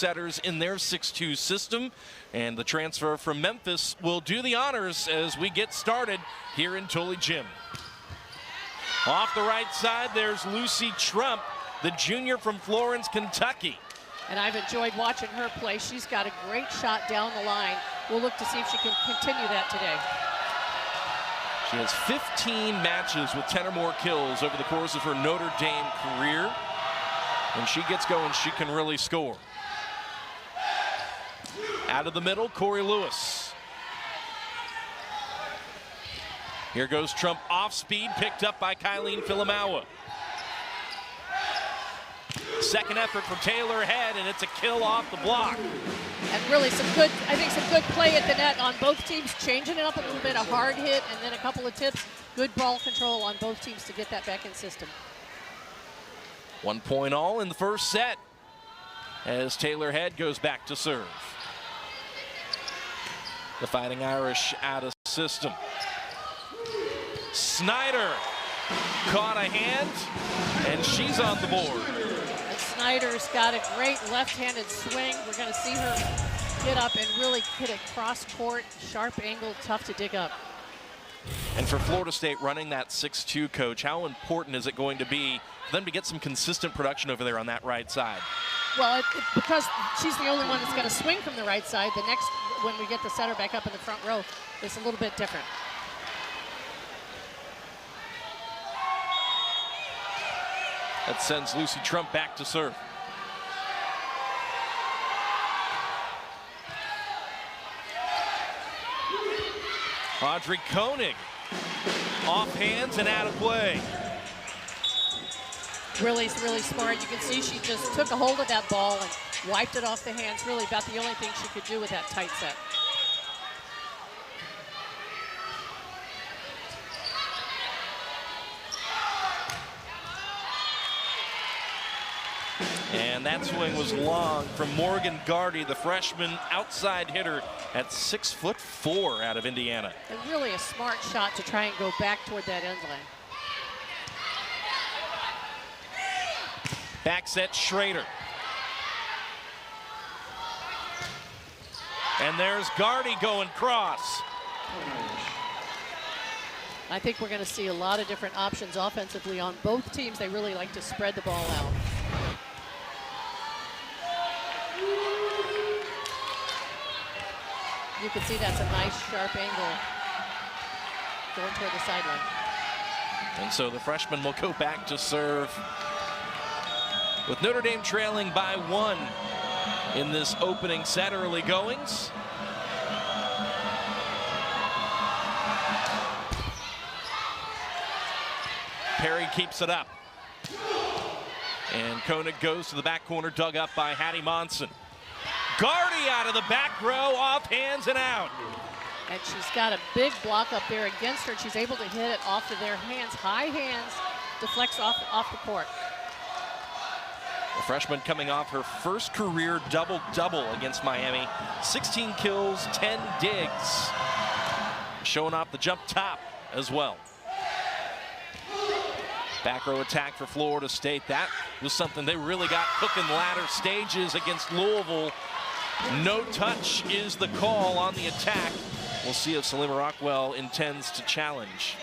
setters in their 6-2 system. And the transfer from Memphis will do the honors as we get started here in Tully Gym. Off the right side, there's Lucy Trump, the junior from Florence, Kentucky. And I've enjoyed watching her play. She's got a great shot down the line. We'll look to see if she can continue that today. She has 15 matches with 10 or more kills over the course of her Notre Dame career. When she gets going, she can really score. Out of the middle, Corey Lewis. Here goes Trump off speed, picked up by Kylene Filamawa. Second effort from Taylor Head, and it's a kill off the block. And really some good play at the net on both teams, changing it up a little bit, a hard hit, and then a couple of tips. Good ball control on both teams to get that back in system. 1 point all in the first set as Taylor Head goes back to serve. The Fighting Irish out of system. Snyder caught a hand, and she's on the board. And Snyder's got a great left-handed swing. We're going to see her get up and really hit it cross-court, sharp angle, tough to dig up. And for Florida State running that 6-2, coach, how important is it going to be for them to get some consistent production over there on that right side? Well, because she's the only one that's going to swing from the right side, the next, when we get the setter back up in the front row, it's a little bit different. That sends Lucy Trump back to serve. Audrey Koenig off hands and out of play. Really smart. You can see she just took a hold of that ball and wiped it off the hands. Really about the only thing she could do with that tight set. And that swing was long from Morgan Gardy, the freshman outside hitter at 6'4" out of Indiana. And really a smart shot to try and go back toward that end line. Back set Schrader. And there's Gardy going cross. I think we're going to see a lot of different options offensively on both teams. They really like to spread the ball out. You can see that's a nice sharp angle going toward the sideline. And so the freshman will go back to serve with Notre Dame trailing by 1 in this opening set, early goings. Perry keeps it up. And Koenig goes to the back corner, dug up by Hattie Monson. Gardy out of the back row, off hands and out. And she's got a big block up there against her. She's able to hit it off of their hands. High hands, deflects off the court. The freshman coming off her first career double-double against Miami. 16 kills, 10 digs. Showing off the jump top as well. Back row attack for Florida State. That was something they really got hook and ladder stages against Louisville. No touch is the call on the attack. We'll see if Salima Rockwell intends to challenge.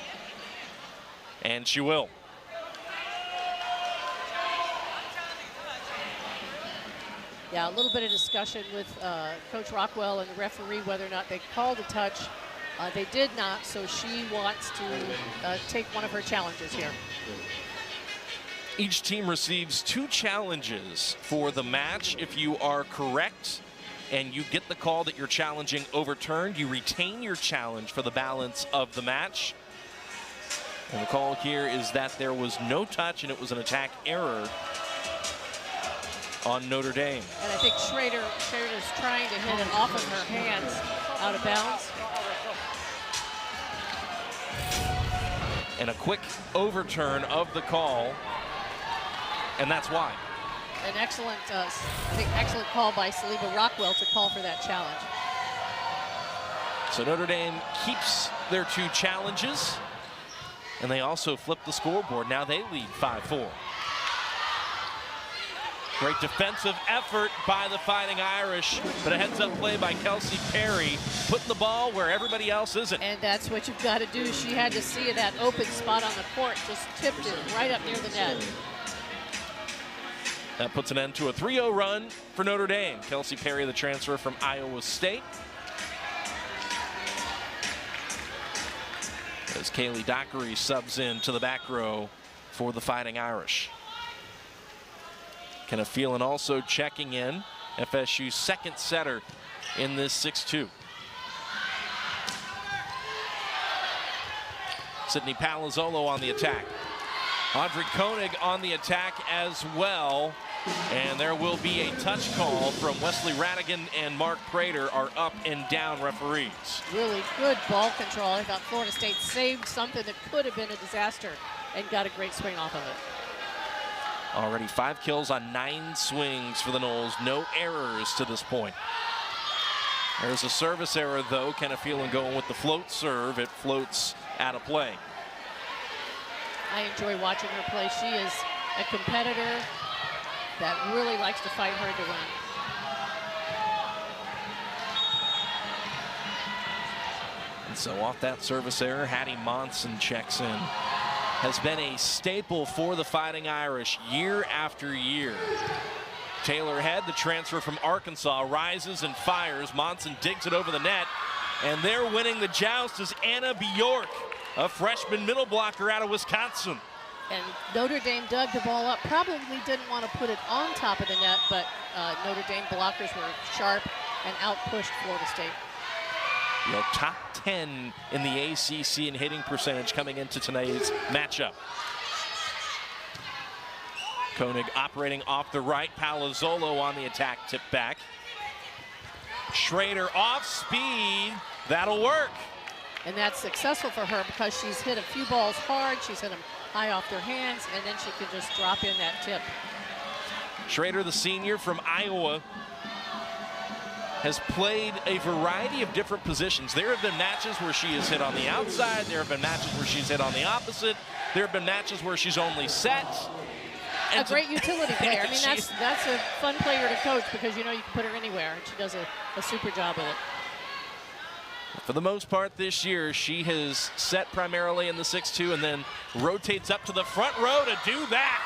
And she will. Yeah, a little bit of discussion with Coach Rockwell and the referee whether or not they called a touch. They did not, so she wants to take one of her challenges here. Each team receives 2 challenges for the match. If you are correct and you get the call that you're challenging overturned, you retain your challenge for the balance of the match. And the call here is that there was no touch and it was an attack error on Notre Dame. And I think Schrader is trying to hit it off of her hands out of bounds. And a quick overturn of the call, and that's why. An excellent, I think, excellent call by Salima Rockwell to call for that challenge. So Notre Dame keeps their 2 challenges, and they also flip the scoreboard. Now they lead 5-4. Great defensive effort by the Fighting Irish, but a heads-up play by Kelsey Perry, putting the ball where everybody else isn't. And that's what you've got to do. She had to see that open spot on the court, just tipped it right up near the net. That puts an end to a 3-0 run for Notre Dame. Kelsey Perry, the transfer from Iowa State. As Kaylee Dockery subs in to the back row for the Fighting Irish. Kenna Phelan also checking in, FSU's second setter in this 6-2. Sydney Palazzolo on the attack. Audrey Koenig on the attack as well. And there will be a touch call from Wesley Radigan and Mark Prater, our up and down referees. Really good ball control. I thought Florida State saved something that could have been a disaster and got a great swing off of it. Already 5 kills on 9 swings for the Noles. No errors to this point. There's a service error, though. Kenna Phelan going with the float serve. It floats out of play. I enjoy watching her play. She is a competitor that really likes to fight hard to win. And so off that service error, Hattie Monson checks in. Has been a staple for the Fighting Irish year after year. Taylor Head, the transfer from Arkansas, rises and fires. Monson digs it over the net, and they're winning the joust is Anna Bjork, a freshman middle blocker out of Wisconsin. And Notre Dame dug the ball up. Probably didn't want to put it on top of the net, but Notre Dame blockers were sharp and out-pushed Florida State. You know, top 10 in the ACC in hitting percentage coming into tonight's matchup. Koenig operating off the right. Palazzolo on the attack, tip back. Schrader off speed. That'll work. And that's successful for her because she's hit a few balls hard. She's hit them high off their hands, and then she can just drop in that tip. Schrader, the senior from Iowa, has played a variety of different positions. There have been matches where she has hit on the outside. There have been matches where she's hit on the opposite. There have been matches where she's only set. And a great utility player. I mean, that's a fun player to coach because you know you can put her anywhere, and she does a super job with it. For the most part this year, she has set primarily in the 6-2 and then rotates up to the front row to do that.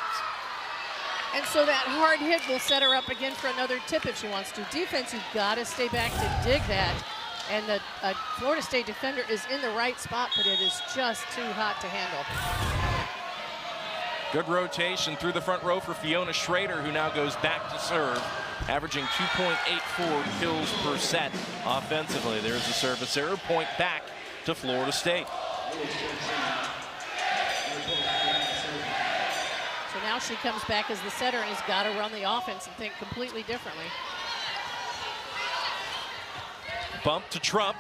And so that hard hit will set her up again for another tip if she wants to. Defense, you've got to stay back to dig that. And the Florida State defender is in the right spot, but it is just too hot to handle. Good rotation through the front row for Fiona Schrader, who now goes back to serve, averaging 2.84 kills per set offensively. There's a service error, point back to Florida State. So now she comes back as the setter and has got to run the offense and think completely differently. Bump to Trump.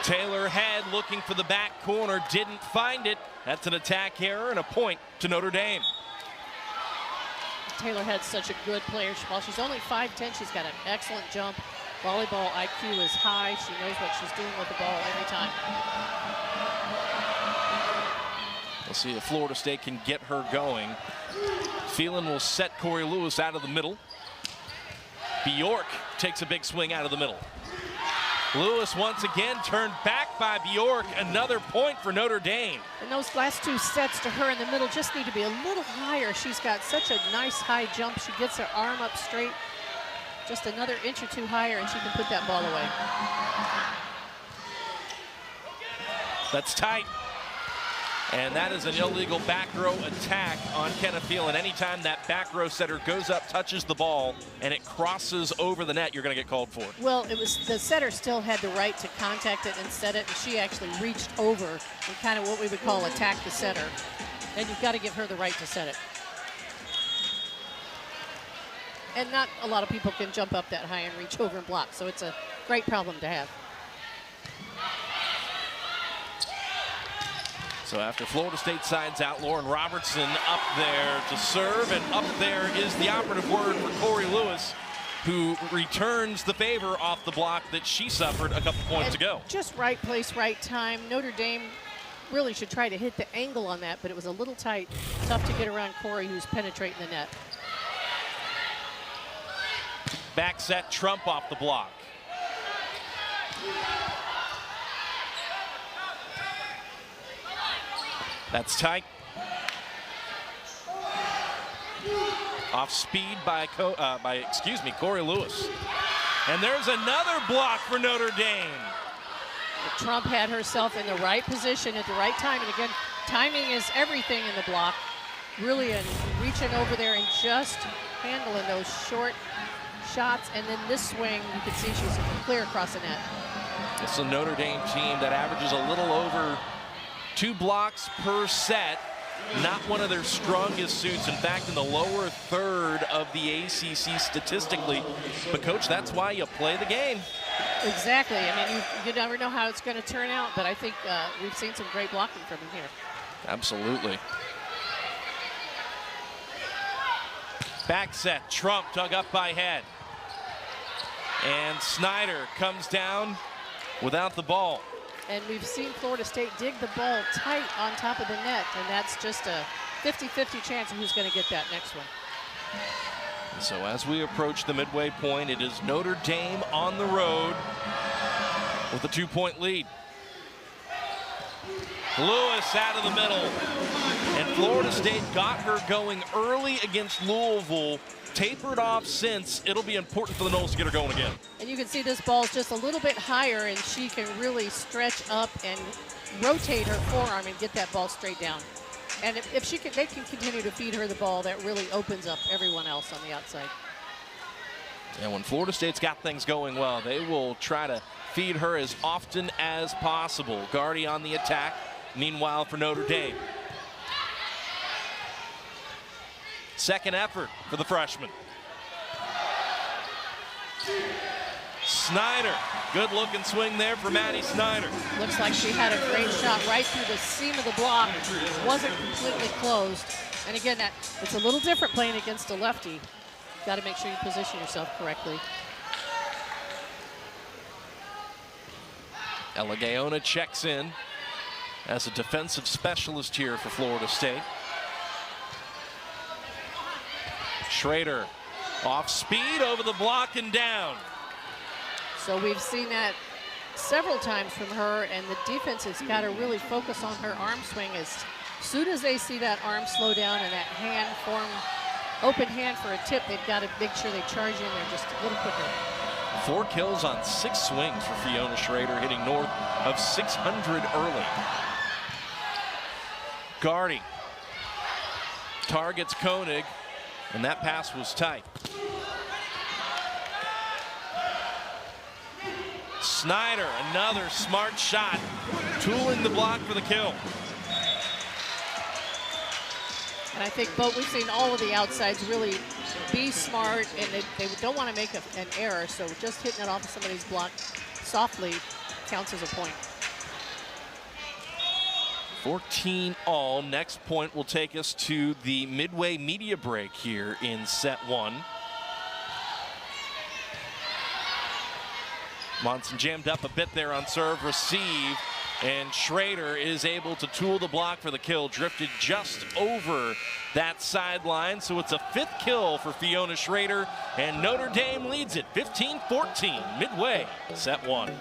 Taylor Head looking for the back corner, didn't find it. That's an attack error and a point to Notre Dame. Taylor Head's such a good player. While she's only 5'10", she's got an excellent jump. Volleyball IQ is high. She knows what she's doing with the ball every time. We'll see if Florida State can get her going. Phelan will set Corey Lewis out of the middle. Bjork takes a big swing out of the middle. Lewis once again turned back by Bjork. Another point for Notre Dame. And those last 2 sets to her in the middle just need to be a little higher. She's got such a nice high jump. She gets her arm up straight. Just another inch or 2 higher and she can put that ball away. That's tight. And that is an illegal back row attack on Kenna Phelan. Anytime that back row setter goes up, touches the ball, and it crosses over the net, you're going to get called for it. Well, it was the setter still had the right to contact it and set it, and she actually reached over and kind of what we would call attack the setter. And you've got to give her the right to set it. And not a lot of people can jump up that high and reach over and block, so it's a great problem to have. So after Florida State sides out, Lauren Robertson up there to serve, and up there is the operative word for Corey Lewis, who returns the favor off the block that she suffered a couple points ago. Just right place, right time. Notre Dame really should try to hit the angle on that, but it was a little tight. Tough to get around Corey, who's penetrating the net. Back set, Trump off the block. That's tight. Off speed by Corey Lewis. And there's another block for Notre Dame. Trump had herself in the right position at the right time. And again, timing is everything in the block. Really reaching over there and just handling those short shots. And then this swing, you can see she's clear across the net. It's a Notre Dame team that averages a little over 2 blocks per set. Not one of their strongest suits. In fact, in the lower third of the ACC statistically. But, Coach, that's why you play the game. Exactly. I mean, you never know how it's going to turn out, but I think we've seen some great blocking from him here. Absolutely. Back set, Trump dug up by Head. And Snyder comes down without the ball. And we've seen Florida State dig the ball tight on top of the net, and that's just a 50-50 chance of who's going to get that next one. So as we approach the midway point, it is Notre Dame on the road with a 2-point lead. Lewis out of the middle. And Florida State got her going early against Louisville. Tapered off since. It'll be important for the Noles to get her going again. And you can see this ball's just a little bit higher, and she can really stretch up and rotate her forearm and get that ball straight down. And if she can, they can continue to feed her the ball, that really opens up everyone else on the outside. And when Florida State's got things going well, they will try to feed her as often as possible. Gardy on the attack. Meanwhile, for Notre Dame. Second effort for the freshman. Snyder, good looking swing there for Maddie Snyder. Looks like she had a great shot right through the seam of the block. Wasn't completely closed. And again, it's a little different playing against a lefty. Got to make sure you position yourself correctly. Ella Gaona checks in as a defensive specialist here for Florida State. Schrader off speed over the block and down. So we've seen that several times from her, and the defense has got to really focus on her arm swing. As soon as they see that arm slow down and that hand form, open hand for a tip, they've got to make sure they charge in there just a little quicker. 4 kills on 6 swings for Fiona Schrader, hitting north of 600 early. Gardy targets Koenig, and that pass was tight. Snyder, another smart shot, tooling the block for the kill. And I think we've seen all of the outsides really be smart, and they don't want to make an error, so just hitting it off of somebody's block softly counts as a point. 14 all. Next point will take us to the midway media break here in set 1. Monson jammed up a bit there on serve receive, and Schrader is able to tool the block for the kill. Drifted just over that sideline, so it's a 5th kill for Fiona Schrader, and Notre Dame leads it 15-14 midway set 1.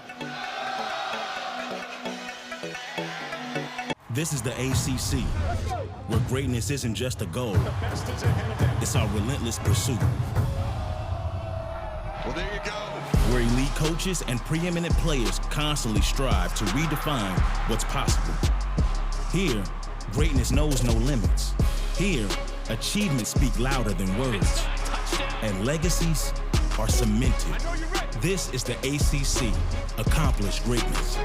This is the ACC, where greatness isn't just a goal, it's our relentless pursuit. Well, there you go. Where elite coaches and preeminent players constantly strive to redefine what's possible. Here, greatness knows no limits. Here, achievements speak louder than words, and legacies are cemented. This is the ACC, accomplished greatness.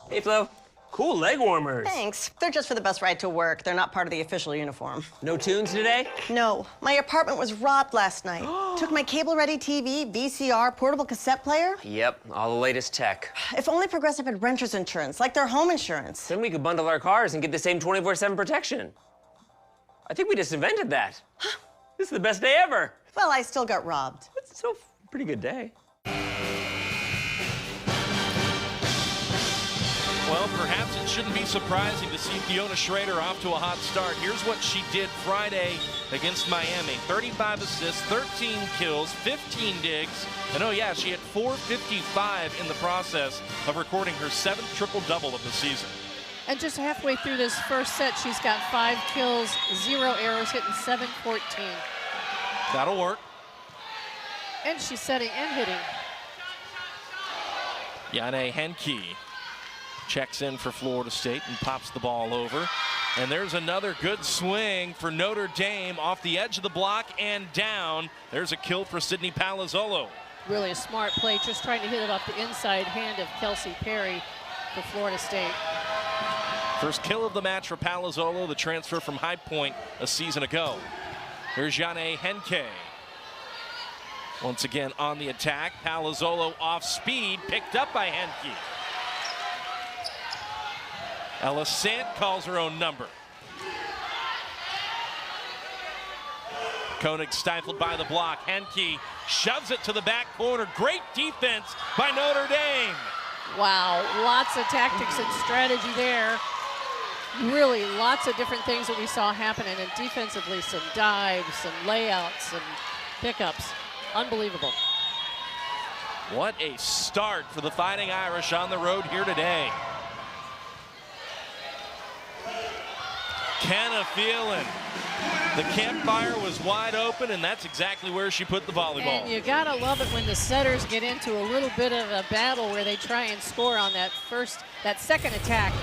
Hey, Flo. Cool leg warmers. Thanks. They're just for the bus ride to work. They're not part of the official uniform. No tunes today? No. My apartment was robbed last night. Took my cable-ready TV, VCR, portable cassette player. Yep, all the latest tech. If only Progressive had renter's insurance, like their home insurance. Then we could bundle our cars and get the same 24/7 protection. I think we just invented that. This is the best day ever. Well, I still got robbed. It's still a pretty good day. Well, perhaps it shouldn't be surprising to see Fiona Schrader off to a hot start. Here's what she did Friday against Miami. 35 assists, 13 kills, 15 digs, and oh yeah, she had 455 in the process of recording her 7th triple-double of the season. And just halfway through this first set, she's got 5 kills, 0 errors, hitting 714. That'll work. And she's setting and hitting. Jane Henke checks in for Florida State and pops the ball over. And there's another good swing for Notre Dame off the edge of the block and down. There's a kill for Sydney Palazzolo. Really a smart play, just trying to hit it off the inside hand of Kelsey Perry for Florida State. First kill of the match for Palazzolo, the transfer from High Point a season ago. Here's Jane Henke. Once again on the attack. Palazzolo off speed, picked up by Henke. Ella Sant calls her own number. Koenig stifled by the block. Henke shoves it to the back corner. Great defense by Notre Dame. Wow, lots of tactics and strategy there. Really lots of different things that we saw happening, and defensively some dives, some layouts, some pickups. Unbelievable. What a start for the Fighting Irish on the road here today. Kenna Phelan. The campfire was wide open, and that's exactly where she put the volleyball. And you gotta love it when the setters get into a little bit of a battle where they try and score on that second attack.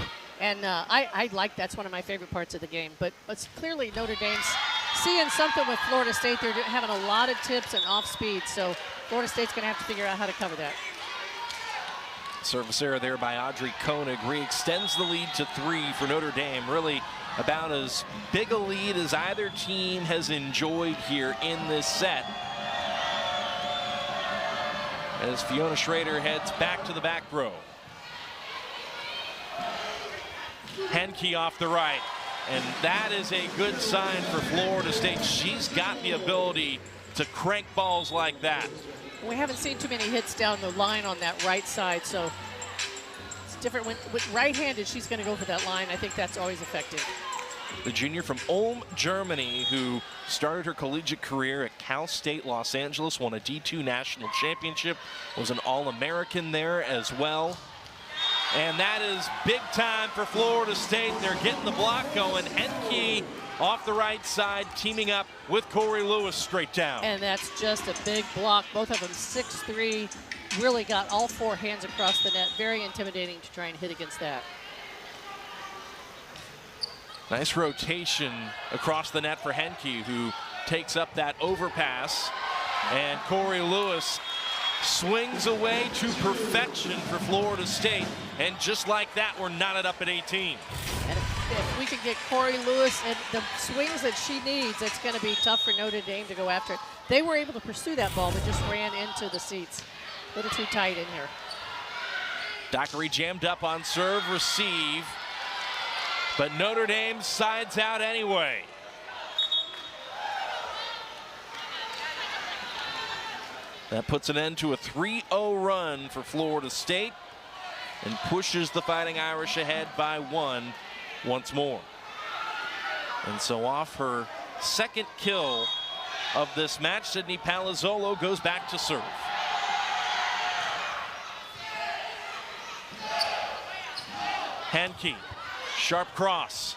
And I like, that's one of my favorite parts of the game. But clearly Notre Dame's seeing something with Florida State. They're having a lot of tips and off speed, so Florida State's gonna have to figure out how to cover that. Service error there by Audrey Koenig re-extends the lead to 3 for Notre Dame. Really about as big a lead as either team has enjoyed here in this set. As Fiona Schrader heads back to the back row. Henke off the right, and that is a good sign for Florida State. She's got the ability to crank balls like that. We haven't seen too many hits down the line on that right side, so it's different. With right-handed, she's going to go for that line. I think that's always effective. The junior from Ulm, Germany, who started her collegiate career at Cal State Los Angeles, won a D2 national championship, was an All-American there as well. And that is big time for Florida State. They're getting the block going. Henke off the right side, teaming up with Corey Lewis straight down. And that's just a big block. Both of them 6'3", really got all 4 hands across the net. Very intimidating to try and hit against that. Nice rotation across the net for Henke, who takes up that overpass. And Corey Lewis swings away to perfection for Florida State. And just like that, we're knotted up at 18. And if we can get Corey Lewis and the swings that she needs, it's going to be tough for Notre Dame to go after it. They were able to pursue that ball, but just ran into the seats. A little too tight in here. Dockery jammed up on serve, receive. But Notre Dame sides out anyway. That puts an end to a 3-0 run for Florida State and pushes the Fighting Irish ahead by 1 once more. And so off her second kill of this match, Sydney Palazzolo goes back to serve. Henke, sharp cross.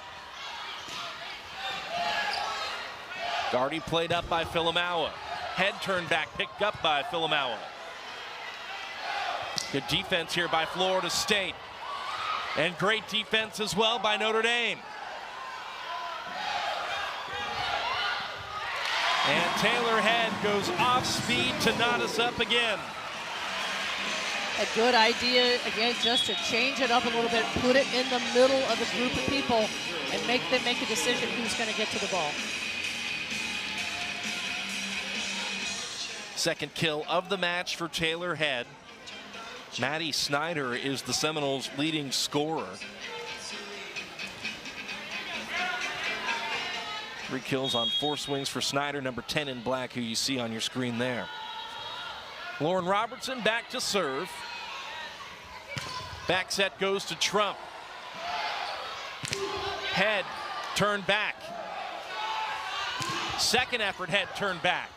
Gardy played up by Filamaua. Head turned back, picked up by Filamaua. Good defense here by Florida State. And great defense as well by Notre Dame. And Taylor Head goes off speed to knot us up again. A good idea, again, just to change it up a little bit, put it in the middle of a group of people and make them make a decision who's going to get to the ball. Second kill of the match for Taylor Head. Maddie Snyder is the Seminoles' leading scorer. 3 kills on 4 swings for Snyder, number 10 in black, who you see on your screen there. Lauren Robertson back to serve. Back set goes to Trump. Head turned back. Second effort, Head turned back.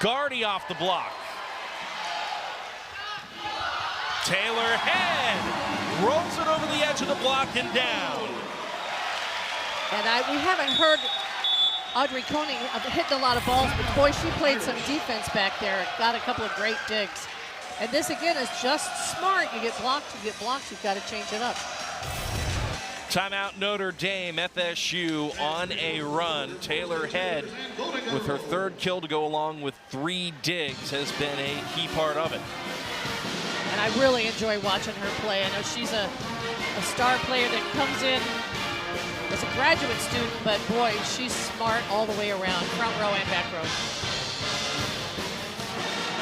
Gardy off the block. Taylor Head rolls it over the edge of the block and down. And we haven't heard Audrey Koenig hitting a lot of balls, but boy, she played some defense back there. Got a couple of great digs. And this again is just smart. You get blocked, you've got to change it up. Timeout Notre Dame. FSU on a run. Taylor Head, with her 3rd kill to go along with 3 digs, has been a key part of it. And I really enjoy watching her play. I know she's a star player that comes in as a graduate student, but boy, she's smart all the way around, front row and back row.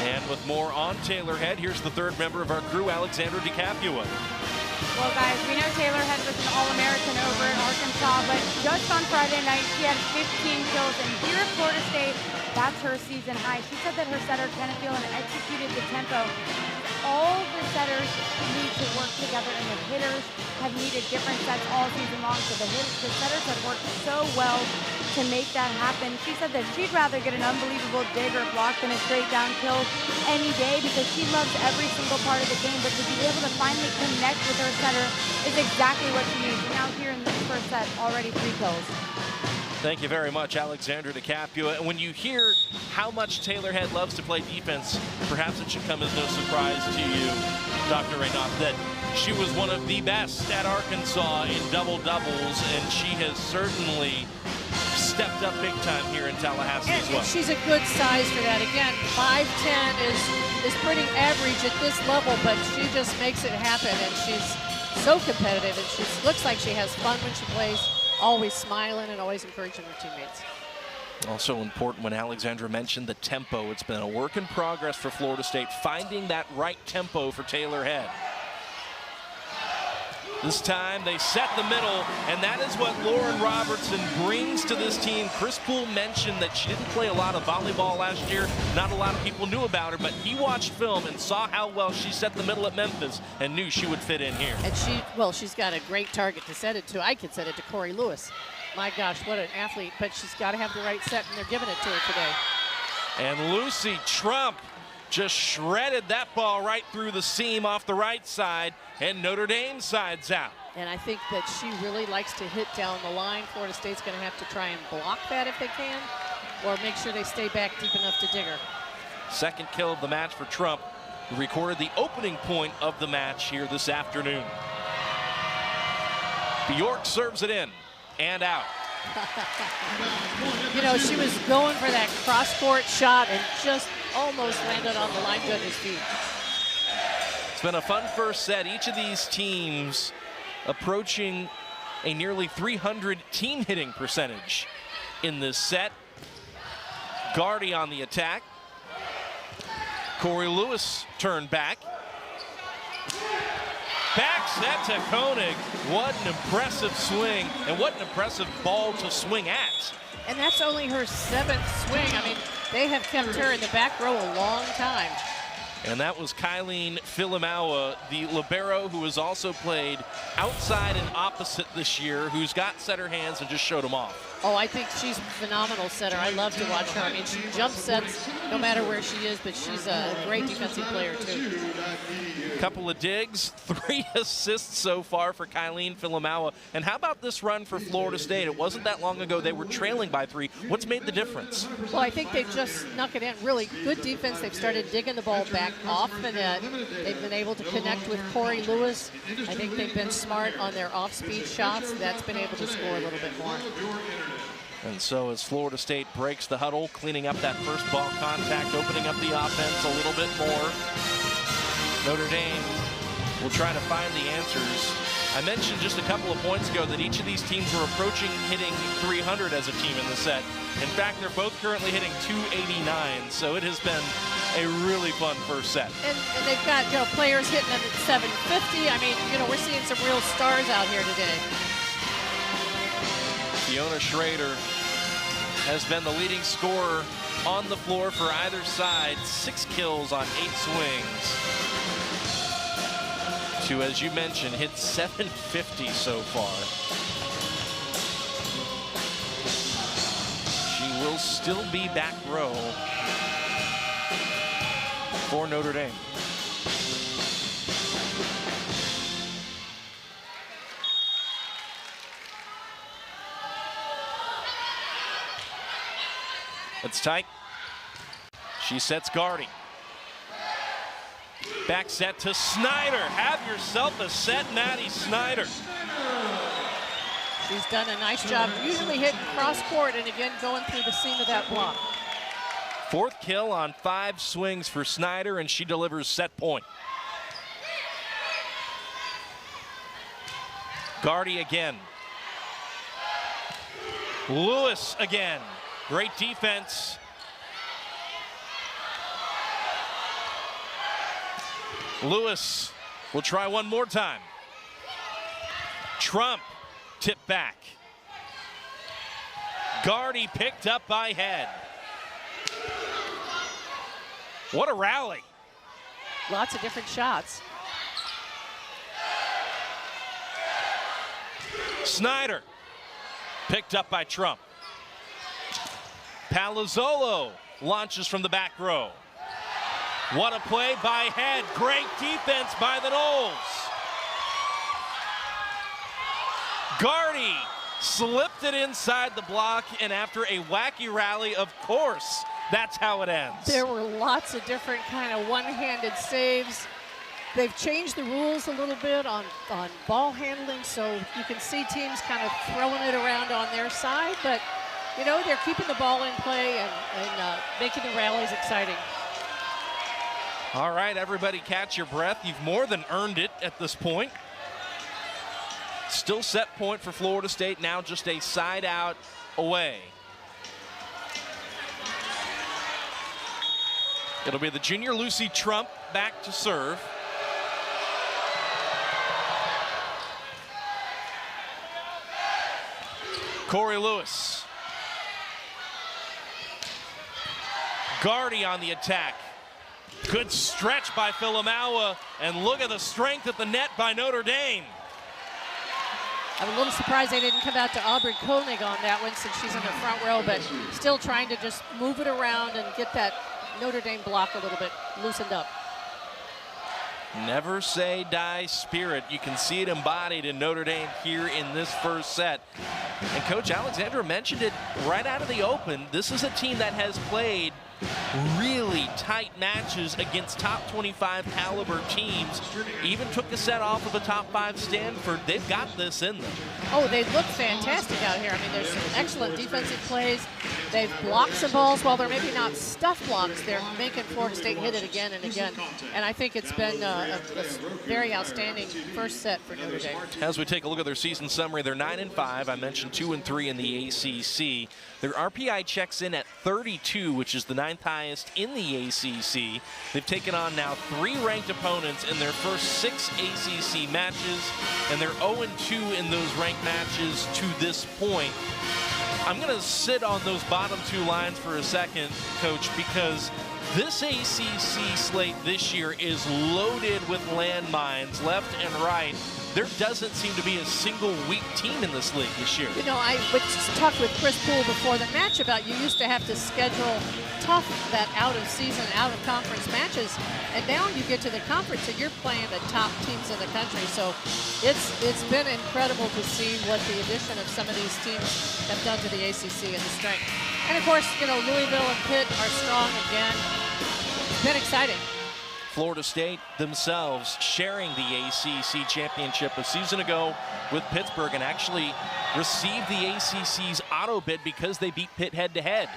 And with more on Taylor Head, here's the 3rd member of our crew, Alexandra DiCapua. Well, guys, we know Taylor Head was an All-American over in Arkansas, but just on Friday night, she had 15 kills, and here at Florida State, that's her season high. She said that her setter, Kenneth Gillen, executed the tempo. All the setters need to work together, and the hitters have needed different sets all season long, so the setters have worked so well to make that happen. She said that she'd rather get an unbelievable dig or block than a straight down kill any day because she loves every single part of the game, but to be able to finally connect with her setter is exactly what she needs. And now here in this first set, already 3 kills. Thank you very much, Alexandra DiCapua. And when you hear how much Taylor Head loves to play defense, perhaps it should come as no surprise to you, Dr. Reynoff, that she was one of the best at Arkansas in double-doubles, and she has certainly stepped up big time here in Tallahassee as well. And she's a good size for that. Again, 5'10" is pretty average at this level, but she just makes it happen, and she's so competitive, and she looks like she has fun when she plays. Always smiling and always encouraging her teammates. Also important when Alexandra mentioned the tempo. It's been a work in progress for Florida State, finding that right tempo for Taylor Head. This time they set the middle, and that is what Lauren Robertson brings to this team. Chris Poole mentioned that she didn't play a lot of volleyball last year. Not a lot of people knew about her, but he watched film and saw how well she set the middle at Memphis and knew she would fit in here. And she's got a great target to set it to. I could set it to Corey Lewis. My gosh, what an athlete, but she's got to have the right set, and they're giving it to her today. And Lucy Trump just shredded that ball right through the seam off the right side, and Notre Dame sides out. And I think that she really likes to hit down the line. Florida State's going to have to try and block that if they can, or make sure they stay back deep enough to dig her. Second kill of the match for Trump, who recorded the opening point of the match here this afternoon. Bjork serves it in and out. You know, she was going for that cross-court shot and just almost landed on the line judge's feet. It's been a fun first set. Each of these teams approaching a nearly 300 team hitting percentage in this set. Gardy on the attack. Corey Lewis turned back. Back set to Koenig. What an impressive swing, and what an impressive ball to swing at. And that's only her 7th swing. I mean, they have kept her in the back row a long time. And that was Kyleen Filimawa, the libero, who has also played outside and opposite this year, who's got setter hands and just showed them off. Oh, I think she's a phenomenal setter. I love to watch her. I mean, she jump sets no matter where she is, but she's a great defensive player, too. Couple of digs, 3 assists so far for Kyleen Filimawa. And how about this run for Florida State? It wasn't that long ago they were trailing by 3. What's made the difference? Well, I think they've just snuck it in. Really good defense. They've started digging the ball back off the net. They've been able to connect with Corey Lewis. I think they've been smart on their off-speed shots. That's been able to score a little bit more. And so as Florida State breaks the huddle, cleaning up that first ball contact, opening up the offense a little bit more, Notre Dame will try to find the answers. I mentioned just a couple of points ago that each of these teams were approaching hitting 300 as a team in the set. In fact, they're both currently hitting 289, so it has been a really fun first set. And they've got, players hitting them at 750. I mean, we're seeing some real stars out here today. Fiona Schrader has been the leading scorer on the floor for either side. 6 kills on 8 swings. To, as you mentioned, hit 750 so far. She will still be back row for Notre Dame. It's tight. She sets Gardy. Back set to Snyder. Have yourself a set, Maddie Snyder. She's done a nice job, usually hitting cross court and again going through the seam of that block. 4th kill on 5 swings for Snyder, and she delivers set point. Gardy again. Lewis again. Great defense. Lewis will try one more time. Trump tip back. Gardy picked up by Head. What a rally. Lots of different shots. Snyder picked up by Trump. Palazzolo launches from the back row. What a play by Head. Great defense by the Noles. Gardy slipped it inside the block, and after a wacky rally, of course, that's how it ends. There were lots of different kind of one-handed saves. They've changed the rules a little bit on ball handling, so you can see teams kind of throwing it around on their side, but they're keeping the ball in play and making the rallies exciting. All right, everybody catch your breath. You've more than earned it at this point. Still set point for Florida State, now just a side out away. It'll be the junior Lucy Trump back to serve. Corey Lewis. Gardy on the attack. Good stretch by Filamawa, and look at the strength at the net by Notre Dame. I'm a little surprised they didn't come out to Aubrey Koenig on that one since she's in the front row, but still trying to just move it around and get that Notre Dame block a little bit loosened up. Never say die spirit. You can see it embodied in Notre Dame here in this first set. And Coach Alexandra mentioned it right out of the open. This is a team that has played really tight matches against top 25 caliber teams. Even took a set off of a top 5 Stanford. They've got this in them. Oh, they look fantastic out here. I mean, there's some excellent defensive plays. They've blocked some balls. While they're maybe not stuff blocks, they're making Florida State hit it again and again. And I think it's been a very outstanding first set for Notre Dame. As we take a look at their season summary, they're 9-5. I mentioned 2-3 in the ACC. Their RPI checks in at 32, which is the 9th highest in the ACC. They've taken on now 3 ranked opponents in their first 6 ACC matches, and they're 0-2 in those ranked matches to this point. I'm going to sit on those bottom 2 lines for a second, Coach, because this ACC slate this year is loaded with landmines left and right. There doesn't seem to be a single weak team in this league this year. I talked with Chris Poole before the match about you used to have to schedule tough that out-of-season, out-of-conference matches, and now you get to the conference and you're playing the top teams in the country. So it's been incredible to see what the addition of some of these teams have done to the ACC and the strength. And of course, Louisville and Pitt are strong again. It's been exciting. Florida State themselves sharing the ACC championship a season ago with Pittsburgh, and actually received the ACC's auto bid because they beat Pitt head-to-head.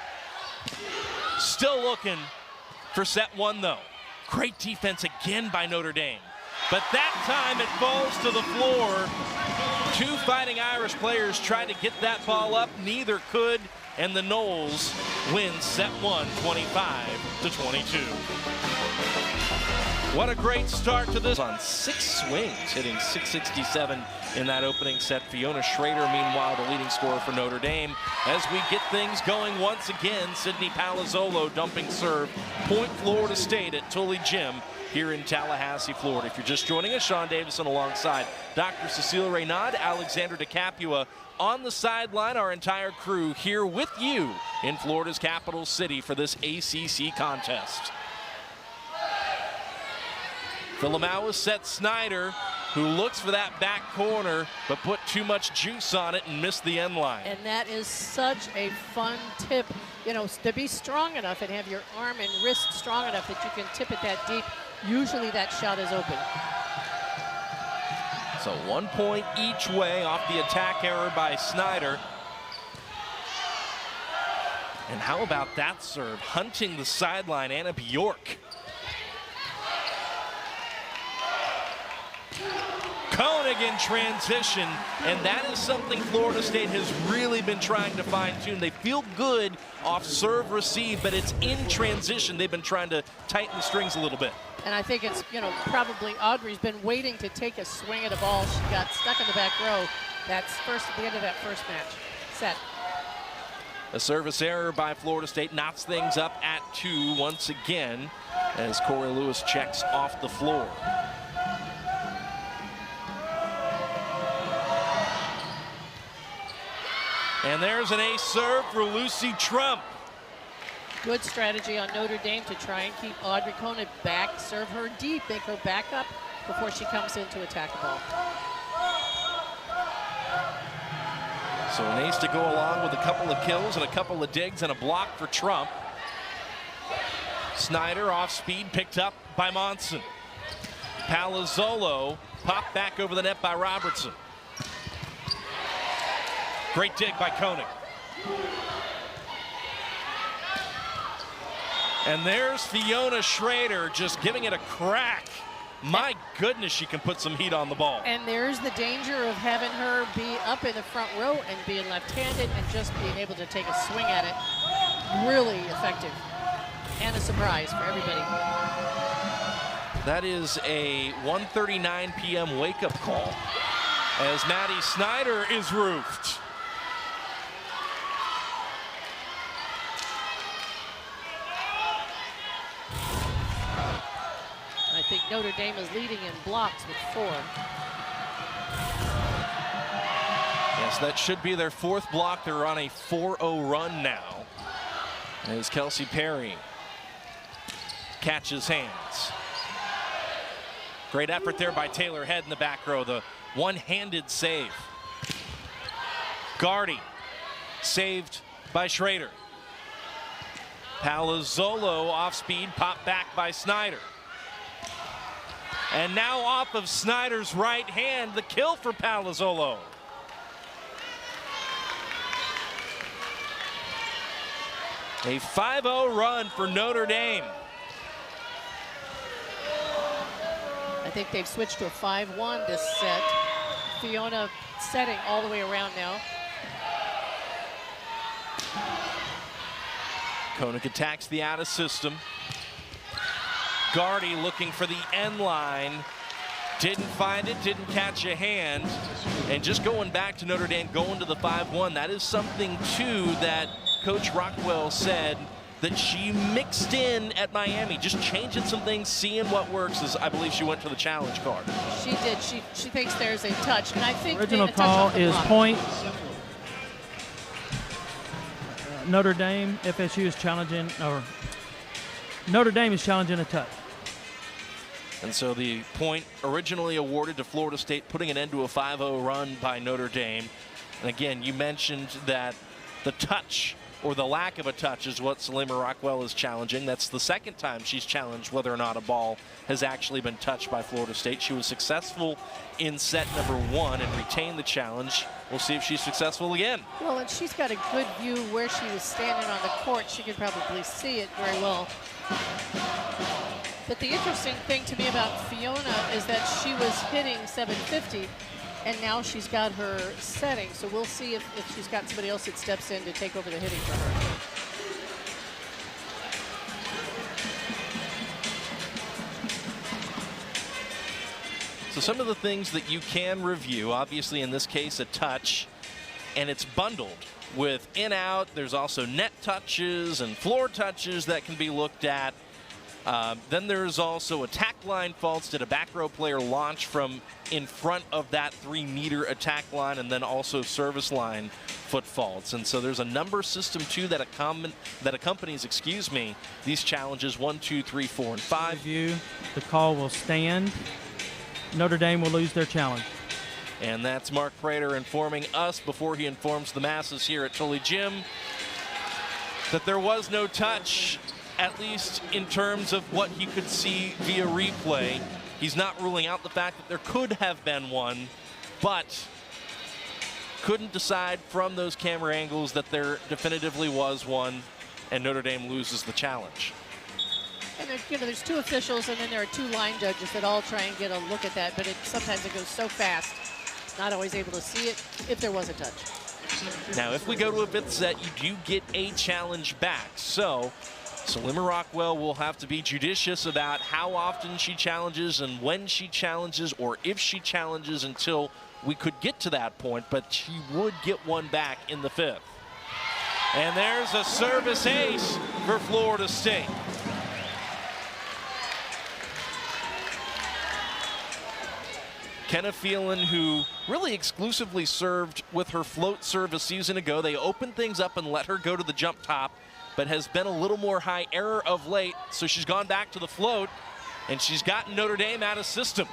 Still looking for set one, though. Great defense again by Notre Dame. But that time it falls to the floor. Two Fighting Irish players tried to get that ball up. Neither could, and the Noles win set one, 25-22. What a great start to this. On 6 swings, hitting .667 in that opening set. Fiona Schrader, meanwhile, the leading scorer for Notre Dame. As we get things going once again, Sydney Palazzolo dumping serve. Point Florida State at Tully Gym here in Tallahassee, Florida. If you're just joining us, Sean Davison alongside Dr. Cecile Reynaud, Alexander DeCapua on the sideline. Our entire crew here with you in Florida's capital city for this ACC contest. Philomawa sets Snyder, who looks for that back corner, but put too much juice on it and missed the end line. And that is such a fun tip, you know, to be strong enough and have your arm and wrist strong enough that you can tip it that deep. Usually that shot is open. So 1 point each way off the attack error by Snyder. And how about that serve? Hunting the sideline, Anna Bjork. Koenig in transition, and that is something Florida State has really been trying to fine-tune. They feel good off serve receive, but it's in transition. They've been trying to tighten the strings a little bit. And I think it's, you know, probably Audrey's been waiting to take a swing at a ball. She got stuck in the back row. That's at the end of that first match. Set. A service error by Florida State knocks things up at 2 once again as Corey Lewis checks off the floor. And there's an ace serve for Lucy Trump. Good strategy on Notre Dame to try and keep Audrey Koenig back, serve her deep, make her back up before she comes in to attack the ball. So an ace to go along with a couple of kills and a couple of digs and a block for Trump. Snyder off speed, picked up by Monson. Palazzolo popped back over the net by Robertson. Great dig by Koenig. And there's Fiona Schrader just giving it a crack. My goodness, she can put some heat on the ball. And there's the danger of having her be up in the front row and being left-handed and just being able to take a swing at it. Really effective. And a surprise for everybody. That is a 1:39 p.m. wake-up call as Maddie Snyder is roofed. I think Notre Dame is leading in blocks with 4. Yes, that should be their 4th block. They're on a 4-0 run now. As Kelsey Perry catches hands. Great effort there by Taylor Head in the back row. The one-handed save. Gardy saved by Schrader. Palazzolo off speed, popped back by Snyder. And now off of Snyder's right hand, the kill for Palazzolo. A 5-0 run for Notre Dame. I think they've switched to a 5-1 this set. Fiona setting all the way around now. Koenig attacks the out of system. Gardy looking for the end line. Didn't find it, didn't catch a hand. And just going back to Notre Dame, going to the 5-1, that is something, too, that Coach Rockwell said that she mixed in at Miami, just changing some things, seeing what works, as I believe she went to the challenge card. She did. She thinks there's a touch, and I think original a touch call off the is block. point. Notre Dame, FSU is challenging, or Notre Dame is challenging a touch. And so the point originally awarded to Florida State, putting an end to a 5-0 run by Notre Dame. And again, you mentioned that the touch or the lack of a touch is what Salima Rockwell is challenging. That's the second time she's challenged whether or not a ball has actually been touched by Florida State. She was successful in set number 1 and retained the challenge. We'll see if she's successful again. Well, and she's got a good view where she was standing on the court. She could probably see it very well. But the interesting thing to me about Fiona is that she was hitting 750, and now she's got her setting. So we'll see if she's got somebody else that steps in to take over the hitting for her. So some of the things that you can review, obviously in this case a touch, and it's bundled with in-out. There's also net touches and floor touches that can be looked at. Then there's also attack line faults. Did a back row player launch from in front of that 3-meter attack line, and then also service line foot faults. And so there's a number system too that accompanies, these challenges 1, 2, 3, 4, and 5. Review. The call will stand. Notre Dame will lose their challenge. And that's Mark Prater informing us before he informs the masses here at Tully Gym that there was no touch, at least in terms of what he could see via replay. He's not ruling out the fact that there could have been one, but couldn't decide from those camera angles that there definitively was one, and Notre Dame loses the challenge. And there's 2 officials, and then there are 2 line judges that all try and get a look at that, but sometimes it goes so fast, not always able to see it if there was a touch. Now, if we go to a 5th set, you do get a challenge back. So Salima Rockwell will have to be judicious about how often she challenges and when she challenges, or if she challenges, until we could get to that point, but she would get one back in the 5th. And there's a service ace for Florida State. Kenna Phelan, who really exclusively served with her float serve a season ago. They opened things up and let her go to the jump top, but has been a little more high error of late, so she's gone back to the float, and she's gotten Notre Dame out of system.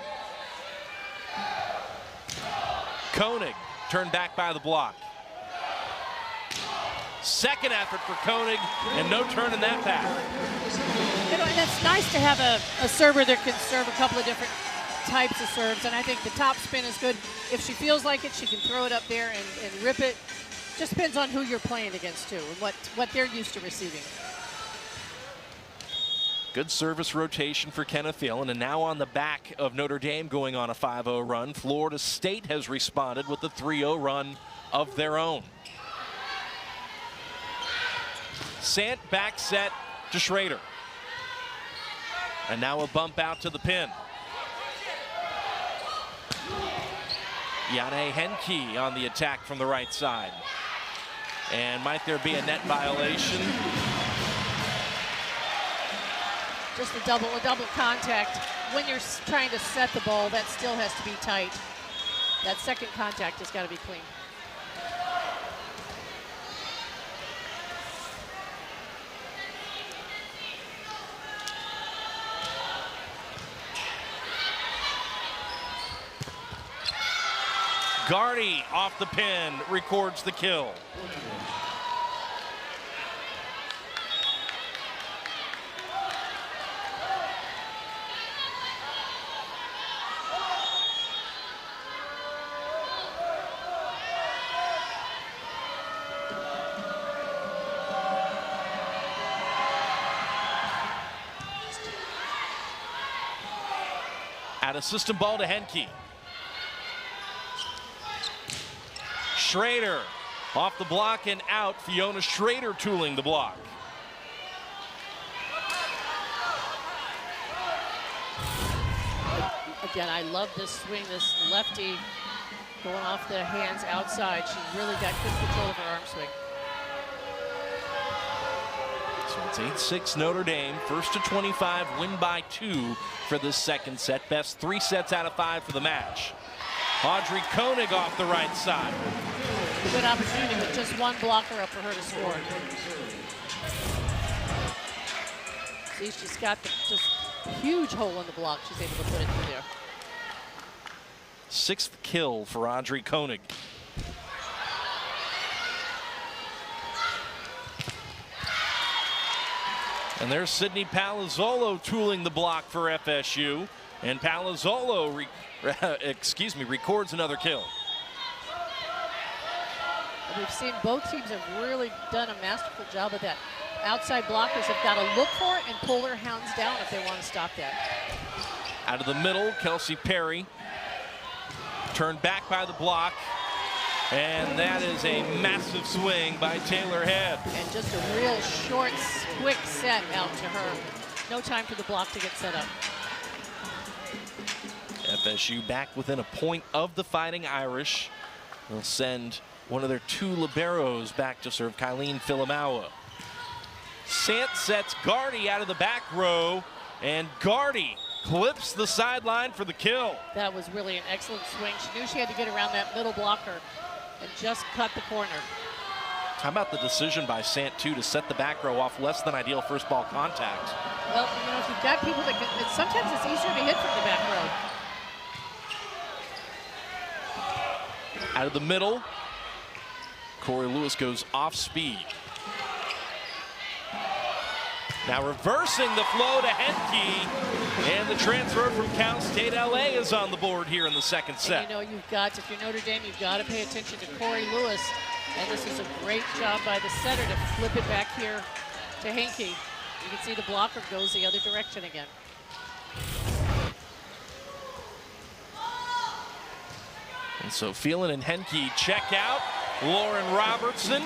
Koenig turned back by the block. Second effort for Koenig, and no turning that back. And it's nice to have a server that can serve a couple of different types of serves, and I think the top spin is good. If she feels like it, she can throw it up there and rip it. Just depends on who you're playing against too, and what they're used to receiving. Good service rotation for Kenna Phelan, and now on the back of Notre Dame going on a 5-0 run, Florida State has responded with a 3-0 run of their own. Sant back set to Schrader. And now a bump out to the pin. Yane Henke on the attack from the right side. And might there be a net violation? Just a double contact. When you're trying to set the ball, that still has to be tight. That second contact has got to be clean. Gardy off the pin, records the kill. Out of system ball to Henke. Schrader off the block and out. Fiona Schrader tooling the block. Again, I love this swing, this lefty going off the hands outside. She really got good control of her arm swing. So it's 8-6 Notre Dame. First to 25, win by 2 for this second set. Best 3 sets out of 5 for the match. Audrey Koenig off the right side. Good opportunity with just one blocker up for her to score. See, she's got the just huge hole in the block. She's able to put it through there. 6th kill for Audrey Koenig. And there's Sydney Palazzolo tooling the block for FSU. And Palazzolo, records another kill. We've seen both teams have really done a masterful job of that. Outside blockers have got to look for it and pull their hounds down if they want to stop that. Out of the middle, Kelsey Perry. Turned back by the block. And that is a massive swing by Taylor Head. And just a real short, quick set out to her. No time for the block to get set up. FSU back within a point of the Fighting Irish. They'll send one of their two liberos back to serve, Kylene Filamawa. Sant sets Gardy out of the back row, and Gardy clips the sideline for the kill. That was really an excellent swing. She knew she had to get around that middle blocker and just cut the corner. How about the decision by Sant, too, to set the back row off less than ideal first ball contact? Well, you know, if you've got people that can, sometimes it's easier to hit from the back row. Out of the middle, Corey Lewis goes off speed. Now reversing the flow to Henke, and the transfer from Cal State LA is on the board here in the second set. And you know, you've got, if you're Notre Dame, you've got to pay attention to Corey Lewis. And this is a great job by the setter to flip it back here to Henke. You can see the blocker goes the other direction again. And so Phelan and Henke check out. Lauren Robertson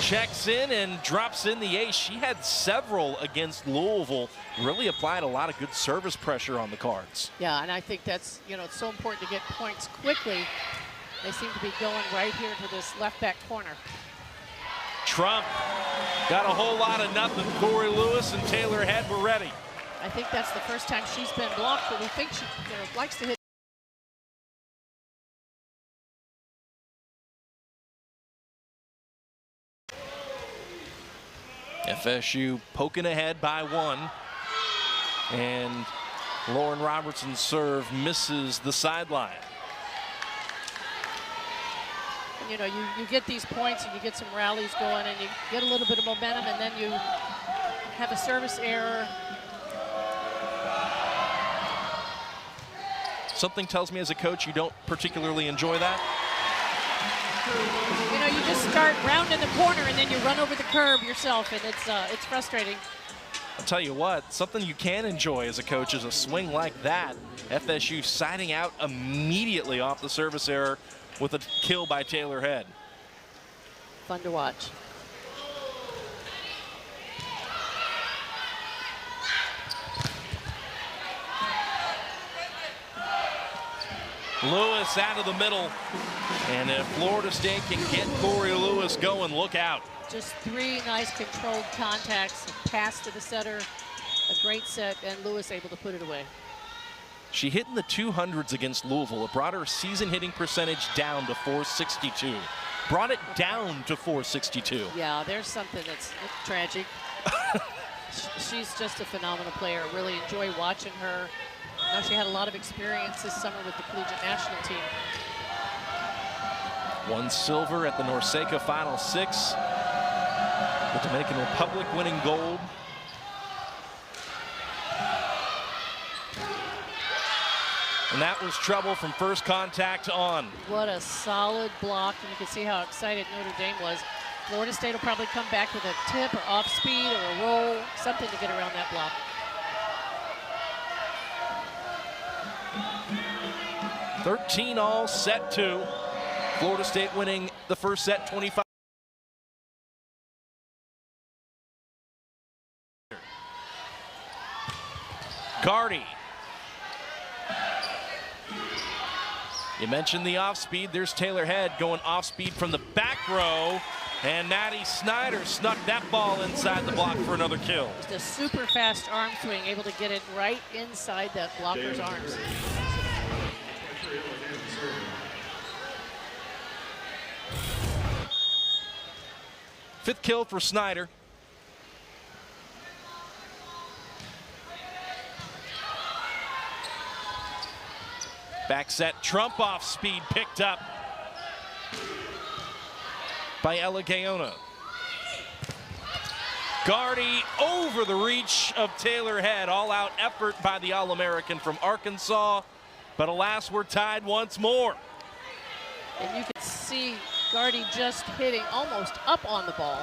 checks in and drops in the ace. She had several against Louisville. Really applied a lot of good service pressure on the cards. Yeah, and I think that's, you know, it's so important to get points quickly. They seem to be going right here to this left back corner. Trump got a whole lot of nothing. Corey Lewis and Taylor Head were ready. I think that's the first time she's been blocked, but we think she, you know, likes to hit. FSU poking ahead by one, and Lauren Robertson's serve misses the sideline. And, you know, you get these points and you get some rallies going and you get a little bit of momentum, and then you have a service error. Something tells me as a coach you don't particularly enjoy that. You know, you just start rounding the corner and then you run over the curb yourself, and it's frustrating. I'll tell you what, something you can enjoy as a coach is a swing like that. FSU siding out immediately off the service error with a kill by Taylor Head. Fun to watch. Lewis out of the middle. And if Florida State can get Corey Lewis going, look out. Just three nice controlled contacts, pass to the setter, a great set, and Lewis able to put it away. She hit in the 200s against Louisville. It brought her season hitting percentage down to .462. Brought it down to .462. Yeah, there's something that's tragic. She's just a phenomenal player. Really enjoy watching her. I know she had a lot of experience this summer with the collegiate national team. Won silver at the Norseca Final Six. The Dominican Republic winning gold. And that was trouble from first contact on. What a solid block, and you can see how excited Notre Dame was. Florida State will probably come back with a tip or off speed or a roll, something to get around that block. All set 2. Florida State winning the first set 25. Gardy. You mentioned the off speed. There's Taylor Head going off speed from the back row. And Maddie Snyder snuck that ball inside the block for another kill. Just a super fast arm swing, able to get it right inside that blocker's arms. Fifth kill for Snyder. Back set, Trump off speed, picked up by Ella Gaona. Gardy over the reach of Taylor Head. All-out effort by the All-American from Arkansas. But alas, we're tied once more. And you can see Gardy just hitting almost up on the ball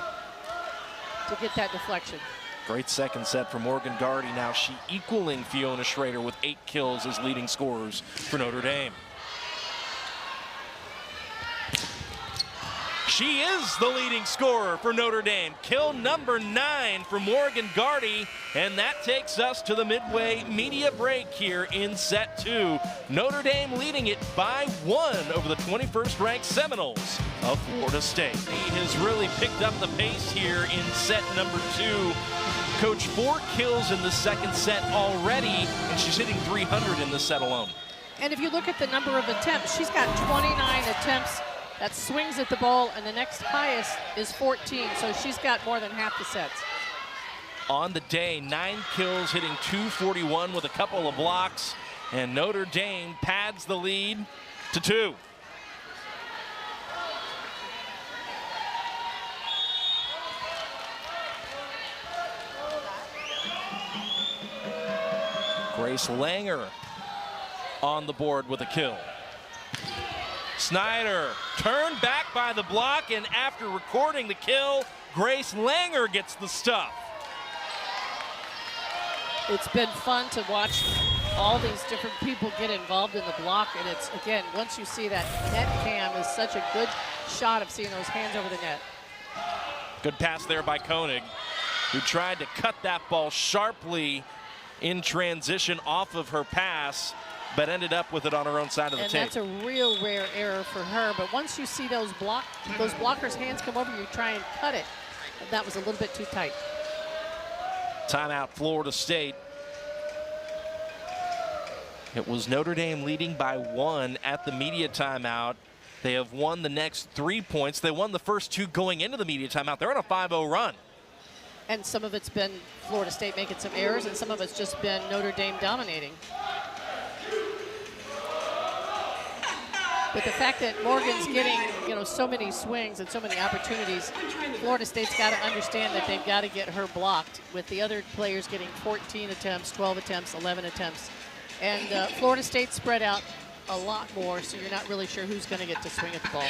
to get that deflection. Great second set for Morgan Gardy. Now she equaling Fiona Schrader with 8 kills as leading scorers for Notre Dame. She is the leading scorer for Notre Dame. Kill number 9 for Morgan Gardy, and that takes us to the midway media break here in set 2. Notre Dame leading it by 1 over the 21st ranked Seminoles of Florida State. He has really picked up the pace here in set number 2. Coach, 4 kills in the second set already, and she's hitting 300 in this set alone. And if you look at the number of attempts, she's got 29 attempts. That swings at the ball, and the next highest is 14, so she's got more than half the sets. On the day, 9 kills, hitting 241 with a couple of blocks, and Notre Dame pads the lead to 2. Grace Langer on the board with a kill. Snyder turned back by the block, and after recording the kill, Grace Langer gets the stuff. It's been fun to watch all these different people get involved in the block, and it's, again, once you see that net cam is such a good shot of seeing those hands over the net. Good pass there by Koenig, who tried to cut that ball sharply in transition off of her pass, but ended up with it on her own side of the tape. And that's a real rare error for her, but once you see those blockers' hands come over, you try and cut it. And that was a little bit too tight. Timeout, Florida State. It was Notre Dame leading by 1 at the media timeout. They have won the next 3 points. They won the first 2 going into the media timeout. They're on a 5-0 run. And some of it's been Florida State making some errors, and some of it's just been Notre Dame dominating. But the fact that Morgan's getting, so many swings and so many opportunities, Florida State's got to understand that they've got to get her blocked, with the other players getting 14 attempts, 12 attempts, 11 attempts. And Florida State spread out a lot more, so you're not really sure who's going to get to swing at the ball.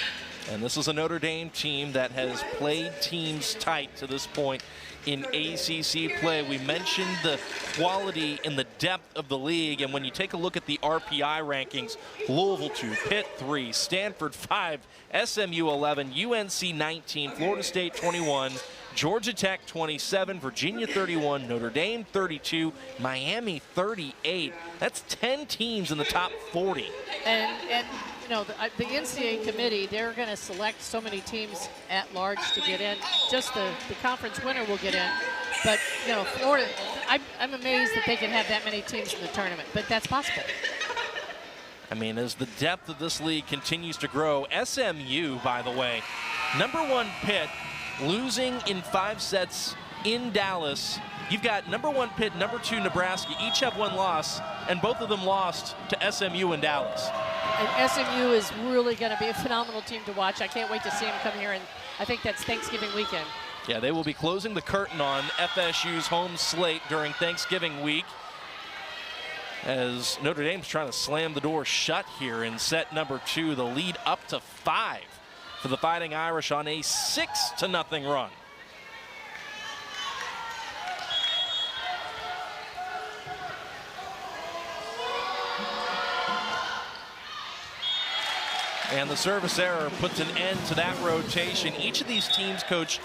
And this is a Notre Dame team that has played teams tight to this point in ACC play. We mentioned the quality and the depth of the league, and when you take a look at the RPI rankings, Louisville 2, Pitt 3, Stanford 5, SMU 11, UNC 19, Florida State 21, Georgia Tech 27, Virginia 31, Notre Dame 32, Miami 38. That's 10 teams in the top 40. And the NCAA committee, they're going to select so many teams at large to get in. Just the conference winner will get in. But, Florida, I'm amazed that they can have that many teams in the tournament, but that's possible. I mean, as the depth of this league continues to grow, SMU, by the way, #1 Pitt, losing in 5 sets in Dallas. You've got #1 Pitt, #2 Nebraska, each have 1 loss, and both of them lost to SMU in Dallas. And SMU is really going to be a phenomenal team to watch. I can't wait to see them come here, and I think that's Thanksgiving weekend. Yeah, they will be closing the curtain on FSU's home slate during Thanksgiving week, as Notre Dame's trying to slam the door shut here in set number 2. The lead up to 5 for the Fighting Irish on a 6-0 run. And the service error puts an end to that rotation. Each of these teams, Coach,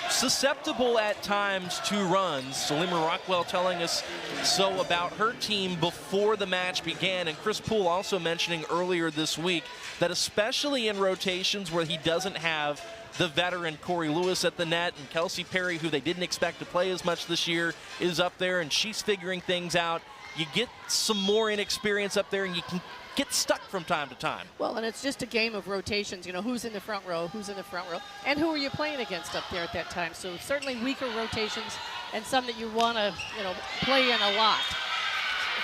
susceptible at times to runs. Salima Rockwell telling us so about her team before the match began. And Chris Poole also mentioning earlier this week that especially in rotations where he doesn't have the veteran Corey Lewis at the net, and Kelsey Perry, who they didn't expect to play as much this year, is up there, and she's figuring things out. You get some more inexperience up there, and you can get stuck from time to time. Well, and it's just a game of rotations. Who's in the front row, who's in the front row, and who are you playing against up there at that time. So certainly weaker rotations and some that you want to, play in a lot.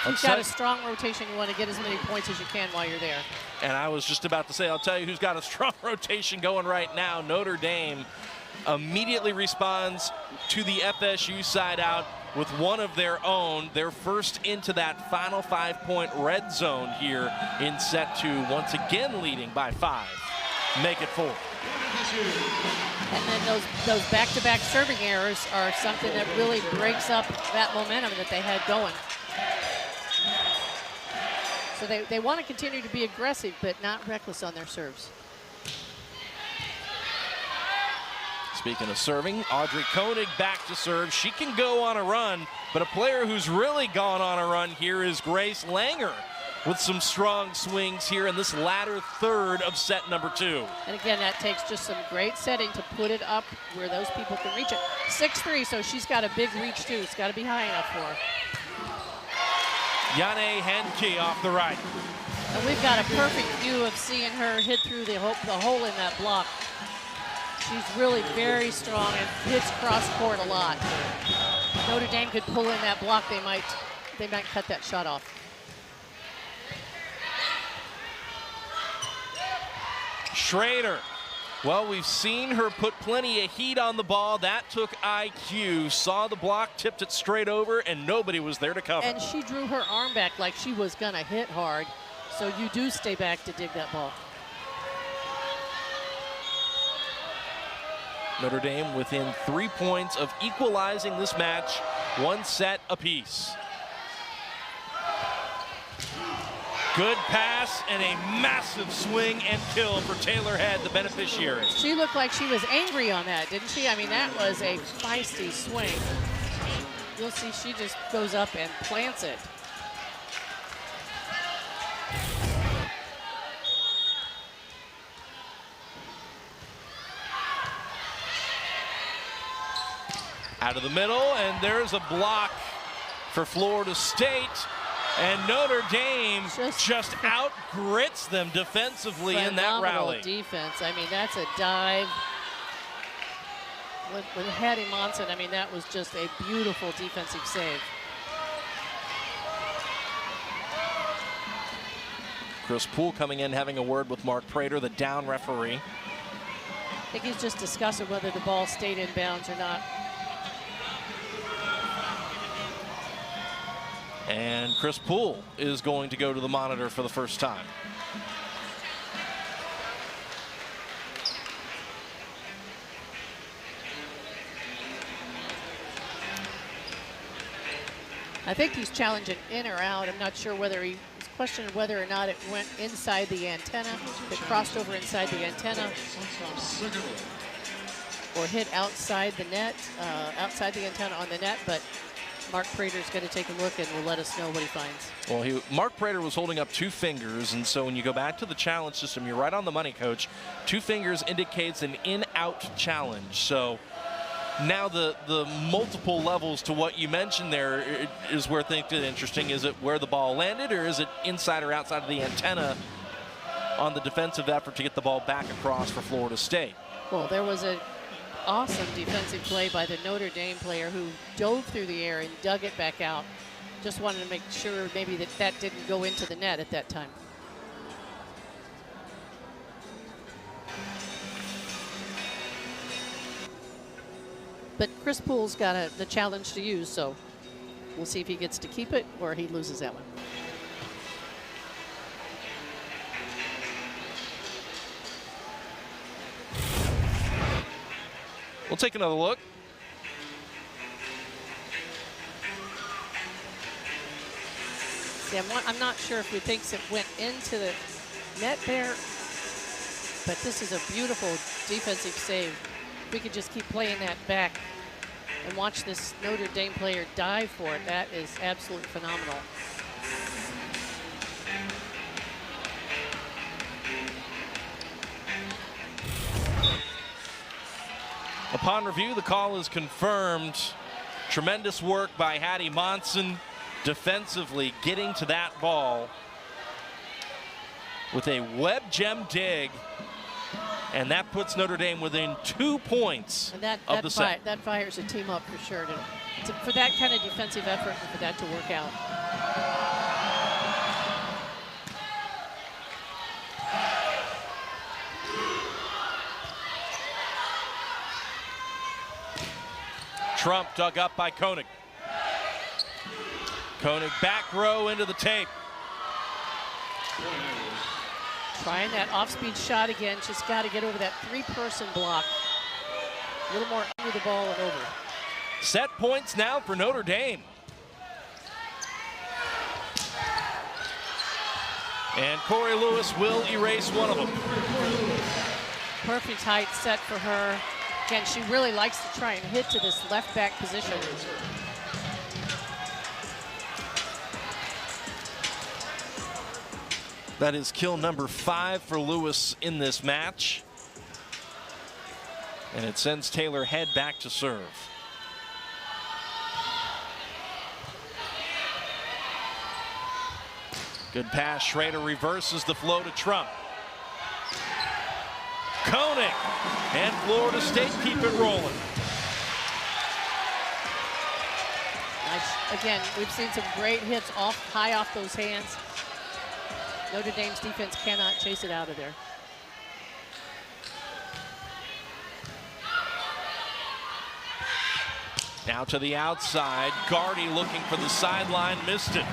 If you've got a strong rotation, you want to get as many points as you can while you're there. And I was just about to say, I'll tell you who's got a strong rotation going right now. Notre Dame immediately responds to the FSU side out with one of their own. They're first into that final 5-point red zone here in set 2, once again leading by 5. Make it 4. And then those back-to-back serving errors are something that really breaks up that momentum that they had going. So they want to continue to be aggressive, but not reckless on their serves. Speaking of serving, Audrey Koenig back to serve. She can go on a run, but a player who's really gone on a run here is Grace Langer, with some strong swings here in this latter third of set number 2. And again, that takes just some great setting to put it up where those people can reach it. 6'3", so she's got a big reach too. It's got to be high enough for her. Yane Henke off the right. And we've got a perfect view of seeing her hit through the hole in that block. She's really very strong and hits cross court a lot. Notre Dame could pull in that block. They might cut that shot off. Schrader. Well, we've seen her put plenty of heat on the ball. That took IQ. Saw the block, tipped it straight over, and nobody was there to cover. And she drew her arm back like she was going to hit hard. So you do stay back to dig that ball. Notre Dame within 3 points of equalizing this match, 1 set apiece. Good pass and a massive swing and kill for Taylor Head, the beneficiary. She looked like she was angry on that, didn't she? I mean, that was a feisty swing. You'll see she just goes up and plants it. Out of the middle, and there's a block for Florida State. And Notre Dame just out-grits them defensively in that rally. Defense. I mean, that's a dive. With Hattie Monson, I mean, that was just a beautiful defensive save. Chris Poole coming in, having a word with Mark Prater, the down referee. I think he's just discussing whether the ball stayed in bounds or not. And Chris Poole is going to go to the monitor for the first time. I think he's challenging in or out. I'm not sure whether he's questioning whether or not it went inside the antenna, it crossed over inside the antenna, or hit outside the net, outside the antenna on the net, but Mark Prater's going to take a look and will let us know what he finds. Well, Mark Prater was holding up 2 fingers, and so when you go back to the challenge system, you're right on the money, Coach. 2 fingers indicates an in-out challenge. So now the multiple levels to what you mentioned there is where things get interesting. Is it where the ball landed, or is it inside or outside of the antenna on the defensive effort to get the ball back across for Florida State? Well, there was an awesome defensive play by the Notre Dame player who dove through the air and dug it back out. Just wanted to make sure maybe that didn't go into the net at that time. But Chris Poole's got the challenge to use, so we'll see if he gets to keep it or he loses that one. We'll take another look. See, I'm not sure if he thinks it went into the net there, but this is a beautiful defensive save. We could just keep playing that back and watch this Notre Dame player dive for it. That is absolutely phenomenal. Upon review, the call is confirmed. Tremendous work by Hattie Monson defensively getting to that ball with a web gem dig. And that puts Notre Dame within 2 points of the set. That fires a team up for sure. For that kind of defensive effort and for that to work out. Trump dug up by Koenig. Koenig back row into the tape. Trying that off-speed shot again. Just got to get over that three-person block. A little more under the ball and over. Set points now for Notre Dame. And Corey Lewis will erase one of them. Perfect height set for her. Again, she really likes to try and hit to this left back position. That is kill number 5 for Lewis in this match. And it sends Taylor Head back to serve. Good pass. Schrader reverses the flow to Trump. Koenig and Florida State keep it rolling. Nice. Again, we've seen some great hits high off those hands. Notre Dame's defense cannot chase it out of there. Now to the outside. Gardy looking for the sideline, missed it.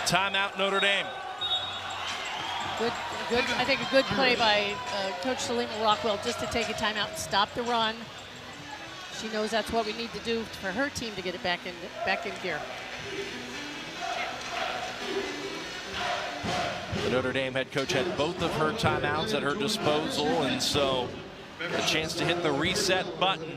Timeout, Notre Dame. Good. I think a good play by Coach Salima Rockwell just to take a timeout and stop the run. She knows that's what we need to do for her team to get it back in gear. The Notre Dame head coach had both of her timeouts at her disposal, and so a chance to hit the reset button.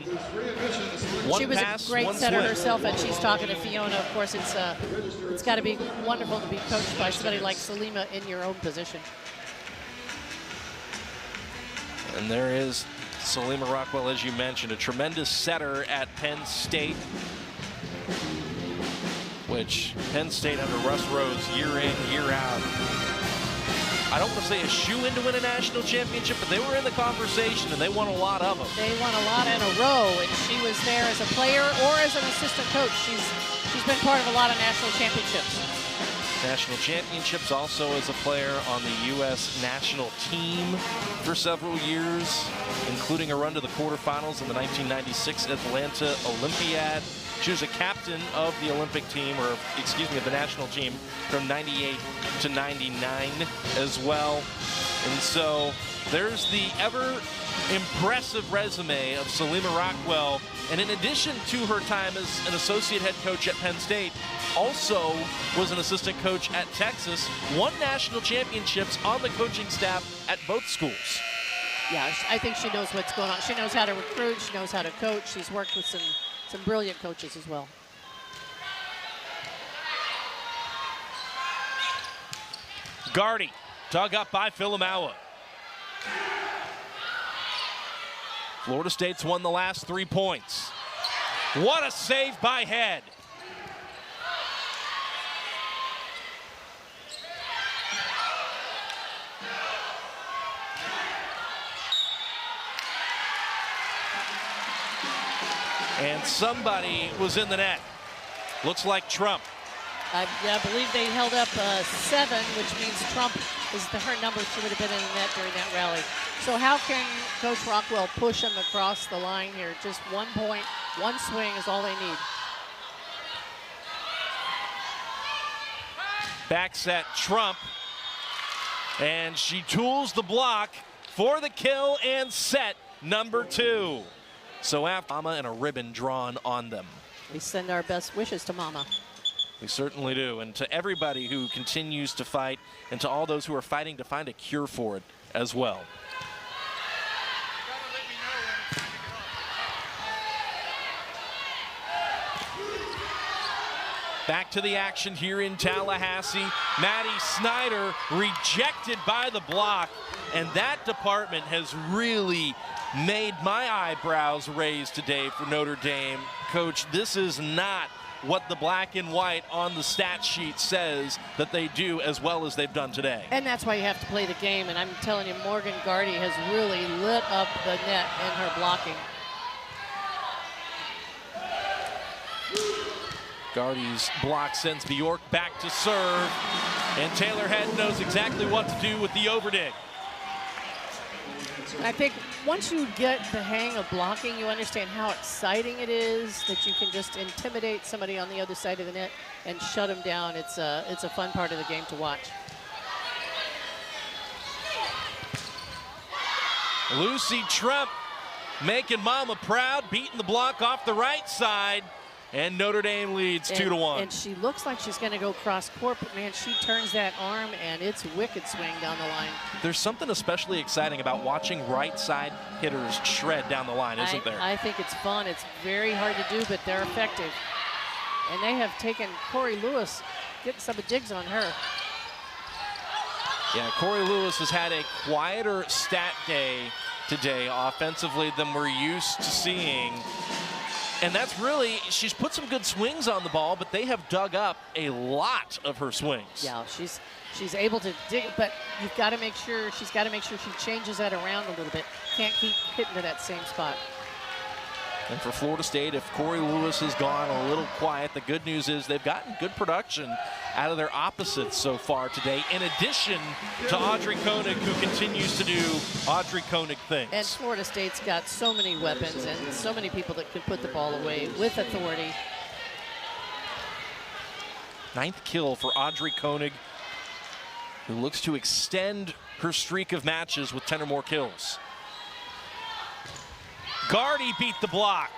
One she was pass, a great one setter swing. herself, and she's talking to Fiona. Of course, it's got to be wonderful to be coached by somebody like Salima in your own position. And there is Salima Rockwell, as you mentioned, a tremendous setter at Penn State, which Penn State under Russ Rose year in, year out. I don't want to say a shoe-in to win a national championship, but they were in the conversation and they won a lot of them. They won a lot in a row, and she was there as a player or as an assistant coach. She's been part of a lot of national championships. National championships, also as a player on the U.S. national team for several years, including a run to the quarterfinals in the 1996 Atlanta Olympiad. She was a captain of the Olympic team, or excuse me, of the national team from 98 to 99 as well. And so there's the ever impressive resume of Salima Rockwell. And in addition to her time as an associate head coach at Penn State, also was an assistant coach at Texas, won national championships on the coaching staff at both schools. Yeah, I think she knows what's going on. She knows how to recruit, she knows how to coach. She's worked with some brilliant coaches as well. Gardy, dug up by Filamaua. Florida State's won the last 3 points. What a save by Head. And somebody was in the net. Looks like Trump. I believe they held up 7, which means Trump is her number. She would have been in the net during that rally. So how can Coach Rockwell push them across the line here? Just 1 point, 1 swing is all they need. Back set Trump. And she tools the block for the kill and set number 2. So after Mama and a ribbon drawn on them. We send our best wishes to Mama. We certainly do. And to everybody who continues to fight, and to all those who are fighting to find a cure for it as well. Back to the action here in Tallahassee. Maddie Snyder rejected by the block, and that department has really made my eyebrows raise today for Notre Dame. Coach, this is not what the black and white on the stat sheet says that they do as well as they've done today. And that's why you have to play the game, and I'm telling you, Morgan Gardy has really lit up the net in her blocking. Gardy's block sends Bjork back to serve, and Taylor Head knows exactly what to do with the overdig. I think once you get the hang of blocking, you understand how exciting it is that you can just intimidate somebody on the other side of the net and shut them down. It's a fun part of the game to watch. Lucy Trump making Mama proud, beating the block off the right side, and Notre Dame leads 2-1. And she looks like she's going to go cross court, but man, she turns that arm, and it's wicked swing down the line. There's something especially exciting about watching right side hitters shred down the line, isn't there? I think it's fun. It's very hard to do, but they're effective. And they have taken Corey Lewis, getting some digs on her. Yeah, Corey Lewis has had a quieter stat day today offensively than we're used to seeing. And that's really, she's put some good swings on the ball, but they have dug up a lot of her swings. Yeah, she's able to dig, but you've got to make sure, she's got to make sure she changes that around a little bit. Can't keep hitting to that same spot. And for Florida State, if Corey Lewis has gone a little quiet, the good news is they've gotten good production out of their opposites so far today, in addition to Audrey Koenig, who continues to do Audrey Koenig things. And Florida State's got so many weapons and so many people that can put the ball away with authority. 9th kill for Audrey Koenig, who looks to extend her streak of matches with 10 or more kills. Gardy beat the block.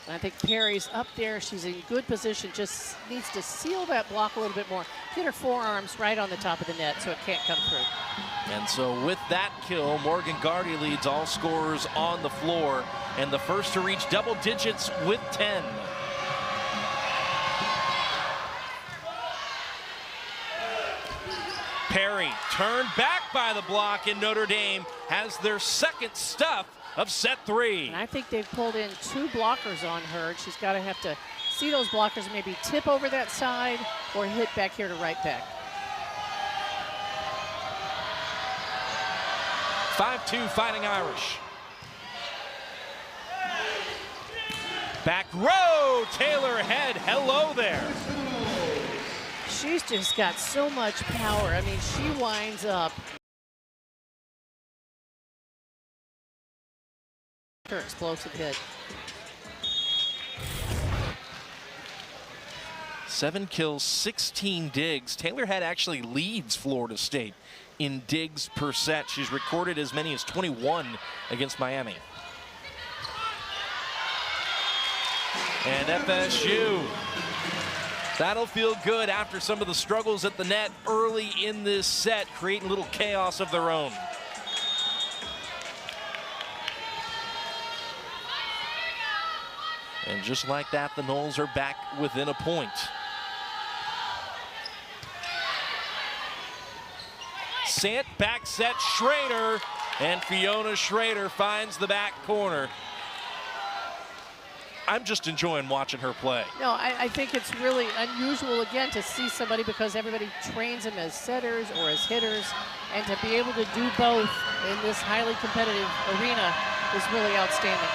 I think Perry's up there. She's in good position, just needs to seal that block a little bit more. Get her forearms right on the top of the net so it can't come through. And so with that kill, Morgan Gardy leads all scorers on the floor and the first to reach double digits with 10. Perry turned back by the block, and Notre Dame has their second stuff of set 3. And I think they've pulled in 2 blockers on her. She's got to have to see those blockers maybe tip over that side or hit back here to right back. 5-2 Fighting Irish. Back row, Taylor Head, hello there. She's just got so much power. I mean, she winds up her explosive hit. 7 kills, 16 digs. Taylor Head actually leads Florida State in digs per set. She's recorded as many as 21 against Miami. And FSU, that'll feel good after some of the struggles at the net early in this set, creating a little chaos of their own. And just like that, the Noles are back within a point. Sant back set Schrader, and Fiona Schrader finds the back corner. I'm just enjoying watching her play. No, I think it's really unusual, again, to see somebody, because everybody trains them as setters or as hitters, and to be able to do both in this highly competitive arena is really outstanding.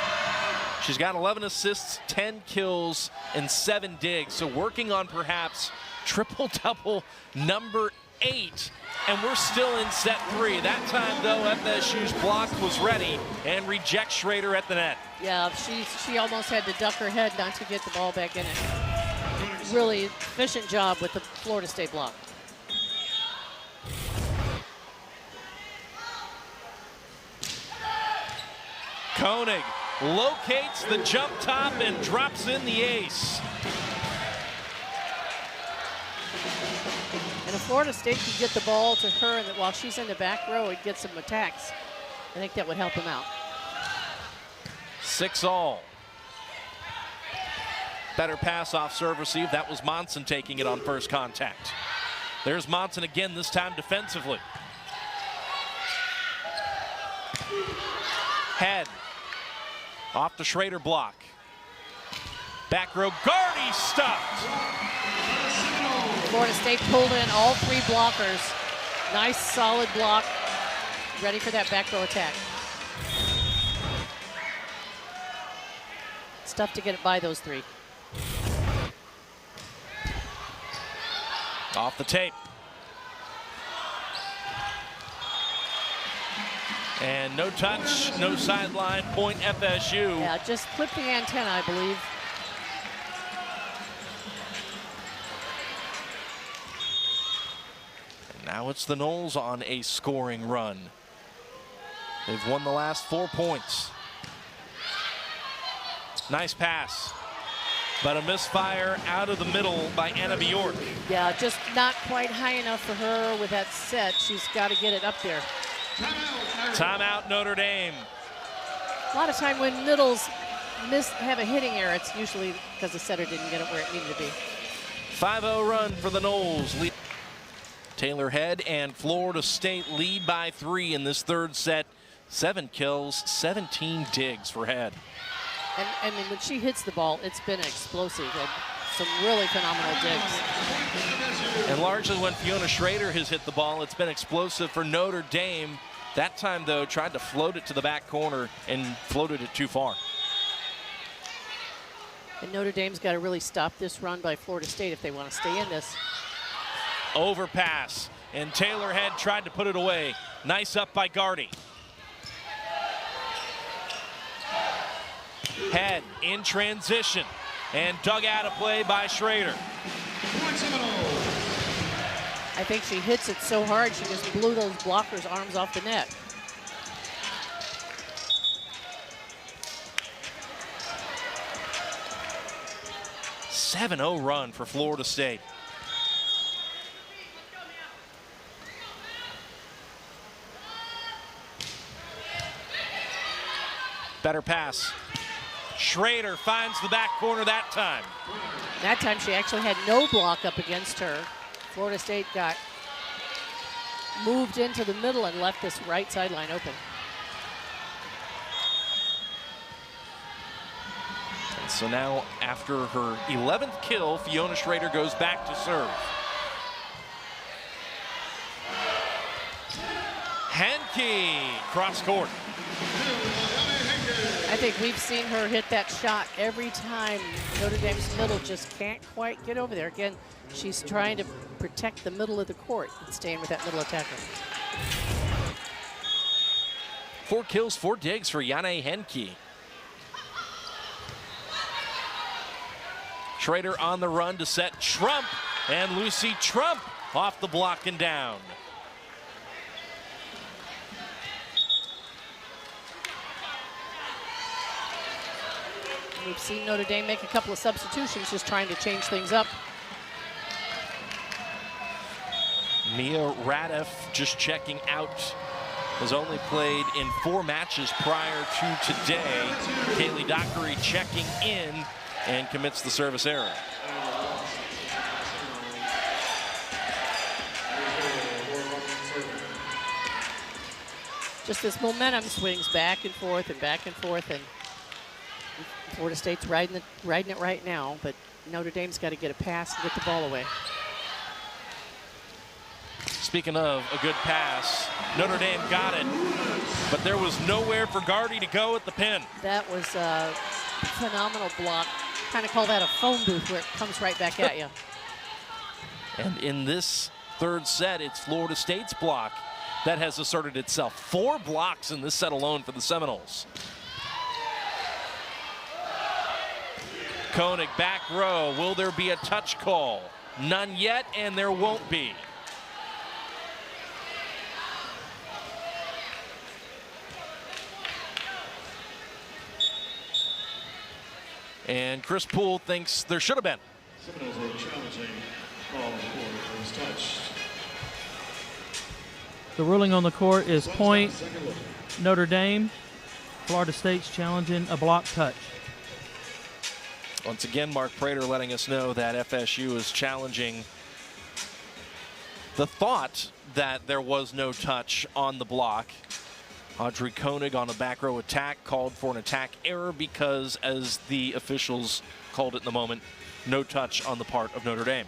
She's got 11 assists, 10 kills, and 7 digs, so working on perhaps triple-double number 8. And we're still in set 3. That time, though, FSU's block was ready and rejects Schrader at the net. Yeah, she almost had to duck her head not to get the ball back in it. Really efficient job with the Florida State block. Koenig locates the jump top and drops in the ace. And if Florida State could get the ball to her, and that while she's in the back row, it gets some attacks, I think that would help them out. 6-all. Better pass off serve receive. That was Monson taking it on first contact. There's Monson again, this time defensively. Head off the Schrader block. Back row, Gardy stuffed. Florida State pulled in all 3 blockers. Nice, solid block. Ready for that back row attack. It's tough to get it by those 3. Off the tape. And no touch, no sideline, point FSU. Yeah, just clip the antenna, I believe. Now it's the Noles on a scoring run. They've won the last 4 points. Nice pass, but a misfire out of the middle by Anna Bjork. Yeah, just not quite high enough for her with that set. She's got to get it up there. Timeout, Notre Dame. A lot of time when middles have a hitting error, it's usually because the setter didn't get it where it needed to be. 5-0 run for the Noles. Taylor Head and Florida State lead by 3 in this third set. 7 kills, 17 digs for Head. And I mean, when she hits the ball, it's been explosive and some really phenomenal digs. And largely when Fiona Schrader has hit the ball, it's been explosive for Notre Dame. That time, though, tried to float it to the back corner and floated it too far. And Notre Dame's got to really stop this run by Florida State if they want to stay in this. Overpass, and Taylor Head tried to put it away. Nice up by Gardy. Head in transition and dug out of play by Schrader. I think she hits it so hard she just blew those blockers' arms off the net. A 7-0 run for Florida State. Better pass. Schrader finds the back corner that time. That time she actually had no block up against her. Florida State got moved into the middle and left this right sideline open. And so now, after her 11th kill, Fiona Schrader goes back to serve. Henke, cross court. I think we've seen her hit that shot every time. Notre Dame's middle just can't quite get over there. Again, she's trying to protect the middle of the court and staying with that middle attacker. 4 kills, 4 digs for Janne Henke. Schrader on the run to set Trump, and Lucy Trump off the block and down. We've seen Notre Dame make a couple of substitutions, just trying to change things up. Mia Radef just checking out. Has only played in 4 matches prior to today. Kaylee Dockery checking in and commits the service error. Just this momentum swings back and forth and back and forth, and Florida State's riding it right now, but Notre Dame's got to get a pass and get the ball away. Speaking of a good pass, Notre Dame got it, but there was nowhere for Gardy to go at the pin. That was a phenomenal block. Kind of call that a phone booth where it comes right back at you. And in this third set, it's Florida State's block that has asserted itself. 4 blocks in this set alone for the Seminoles. Koenig back row. Will there be a touch call? None yet, and there won't be. And Chris Poole thinks there should have been. Seminoles are challenging ball for first touch. The ruling on the court is point Notre Dame. Florida State's challenging a block touch. Once again, Mark Prater letting us know that FSU is challenging the thought that there was no touch on the block. Audrey Koenig on a back row attack called for an attack error because, as the officials called it in the moment, no touch on the part of Notre Dame.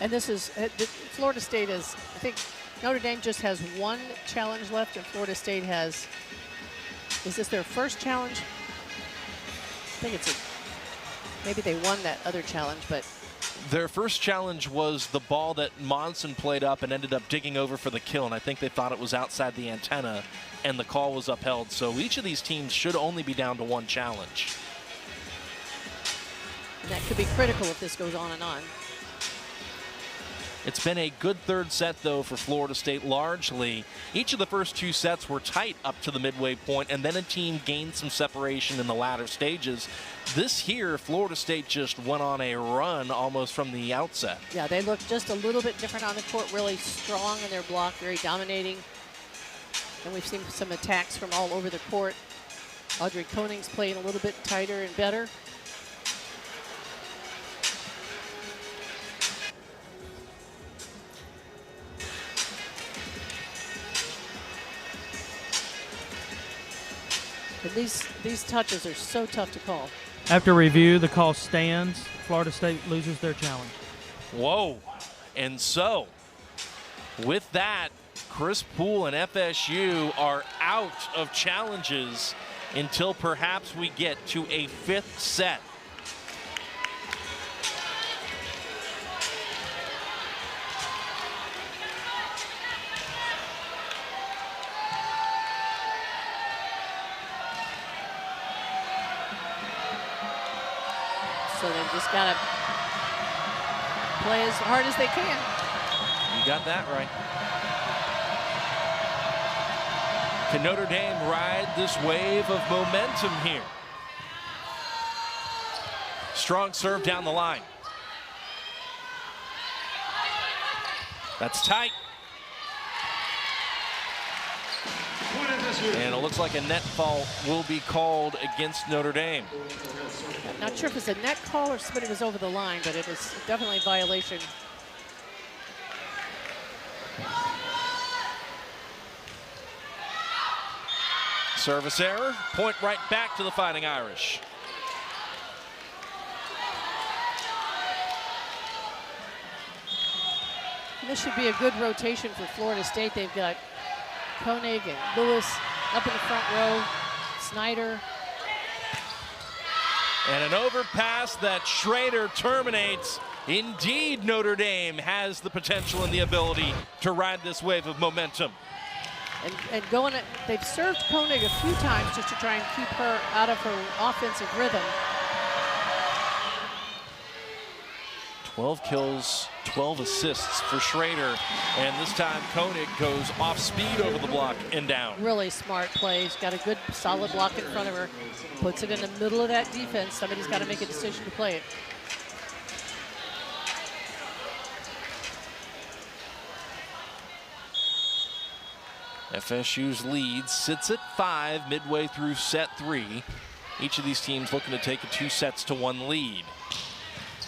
And this is, Florida State is, I think Notre Dame just has 1 challenge left, and Florida State has, is this their first challenge? I think it's maybe they won that other challenge, but Their first challenge was the ball that Monson played up and ended up digging over for the kill, and I think they thought it was outside the antenna, and the call was upheld. So each of these teams should only be down to one challenge. And that could be critical if this goes on and on. It's been a good third set, though, for Florida State largely. Each of the first two sets were tight up to the midway point, and then a team gained some separation in the latter stages. This here, Florida State just went on a run almost from the outset. Yeah, they look just a little bit different on the court, really strong in their block, very dominating. And we've seen some attacks from all over the court. Audrey Koning's playing a little bit tighter and better. And these touches are so tough to call. After review, the call stands. Florida State loses their challenge. Whoa. And so, with that, Chris Poole and FSU are out of challenges until perhaps we get to a fifth set. So they've just got to play as hard as they can. You got that right. Can Notre Dame ride this wave of momentum here? Strong serve down the line. That's tight. And it looks like a net fault will be called against Notre Dame. I'm not sure if it's a net call or somebody was over the line, but it was definitely a violation. Service error, point right back to the Fighting Irish. This should be a good rotation for Florida State. They've got Koenig and Lewis up in the front row, Snyder. And an overpass that Schrader terminates. Indeed, Notre Dame has the potential and the ability to ride this wave of momentum. And going at, they've served Koenig a few times just to try and keep her out of her offensive rhythm. 12 kills, 12 assists for Schrader. And this time Koenig goes off speed over the block and down. Really smart play. She's got a good solid block in front of her. Puts it in the middle of that defense. Somebody's got to make a decision to play it. FSU's lead sits at 5 midway through set 3. Each of these teams looking to take a 2-1 lead.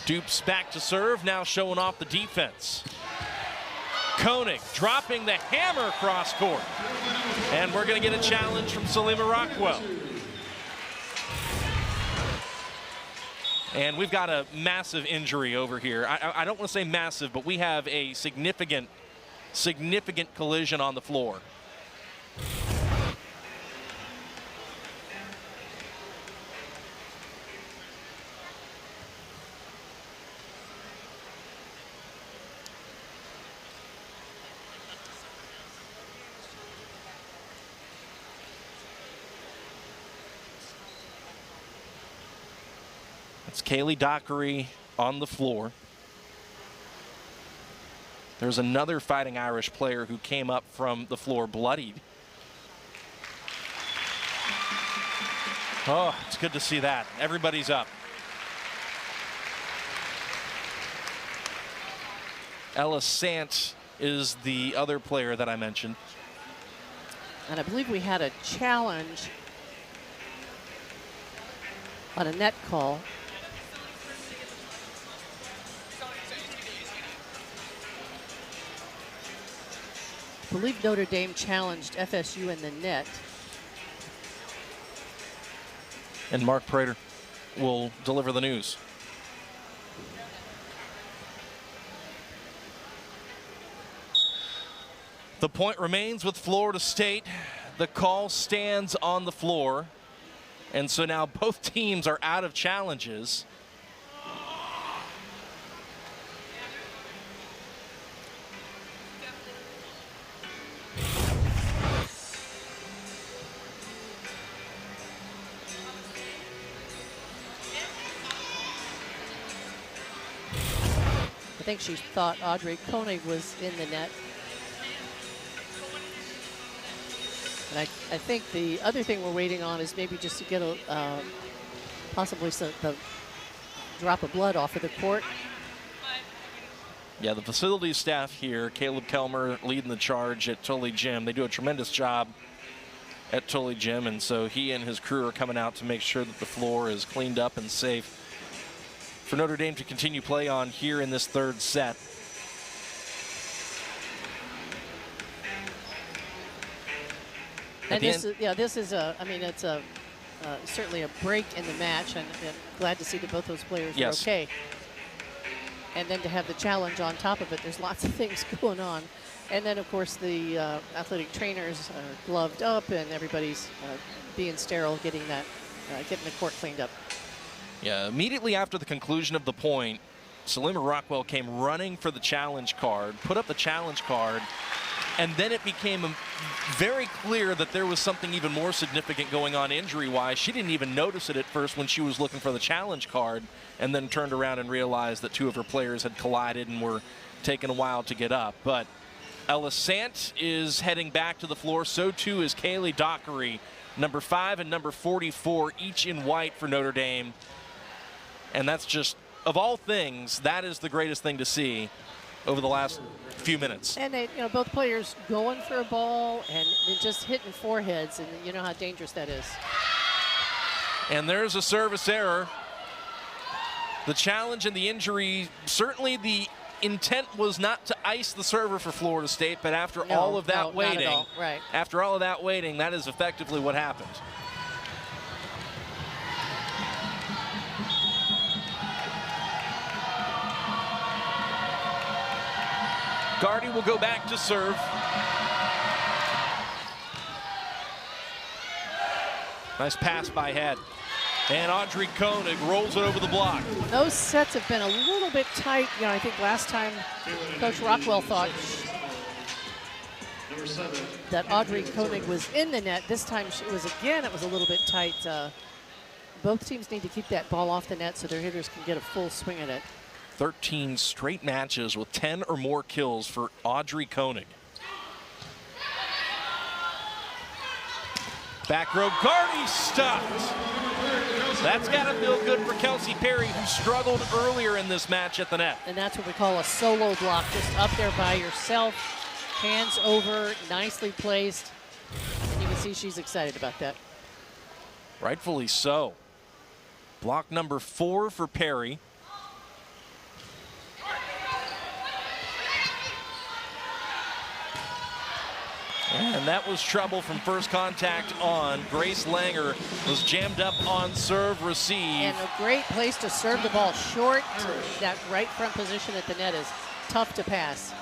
Dupes back to serve, now showing off the defense. Koenig dropping the hammer across court. And we're going to get a challenge from Salima Rockwell. And we've got a massive injury over here. I don't want to say massive, but we have a significant collision on the floor. It's Kaylee Dockery on the floor. There's another Fighting Irish player who came up from the floor bloodied. Oh, it's good to see that. Everybody's up. Ella Sant is the other player that I mentioned. And I believe we had a challenge on a net call. I believe Notre Dame challenged FSU in the net. And Mark Prater will deliver the news. The point remains with Florida State. The call stands on the floor. And so now both teams are out of challenges. think she thought Audrey Koenig was in the net. And I think the other thing we're waiting on is maybe just to get a possibly the drop of blood off of the court. Yeah, the facilities staff here, Caleb Kelmer leading the charge at Tully Gym. They do a tremendous job at Tully Gym, and so he and his crew are coming out to make sure that the floor is cleaned up and safe for Notre Dame to continue play on here in this third set. And this is a, I mean, it's a certainly a break in the match, and glad to see that both those players are okay. And then to have the challenge on top of it, there's lots of things going on. And then, of course, the athletic trainers are gloved up, and everybody's being sterile, getting the court cleaned up. Yeah, immediately after the conclusion of the point, Salima Rockwell came running for the challenge card, put up the challenge card, and then it became very clear that there was something even more significant going on injury-wise. She didn't even notice it at first when she was looking for the challenge card, and then turned around and realized that two of her players had collided and were taking a while to get up. But Ella Sant is heading back to the floor. So too is Kaylee Dockery, number 5 and number 44, each in white for Notre Dame. And that's just, of all things, that is the greatest thing to see over the last few minutes. And they, both players going for a ball and just hitting foreheads, and you know how dangerous that is. And there's a service error. The challenge and the injury, certainly the intent was not to ice the server for Florida State, but after all of that waiting, not at all. Right. After all of that waiting, that is effectively what happened. Gardy will go back to serve. Nice pass by Head. And Audrey Koenig rolls it over the block. Those sets have been a little bit tight. I think last time Coach Rockwell thought that Audrey Koenig was in the net. This time it was a little bit tight. Both teams need to keep that ball off the net so their hitters can get a full swing at it. 13 straight matches with 10 or more kills for Audrey Koenig. Back row, Gardy stuffed. That's got to feel good for Kelsey Perry, who struggled earlier in this match at the net. And that's what we call a solo block, just up there by yourself, hands over, nicely placed. You can see she's excited about that. Rightfully so. Block number 4 for Perry. And that was trouble from first contact on. Grace Langer was jammed up on serve receive. And a great place to serve the ball short. That right front position at the net is tough to pass.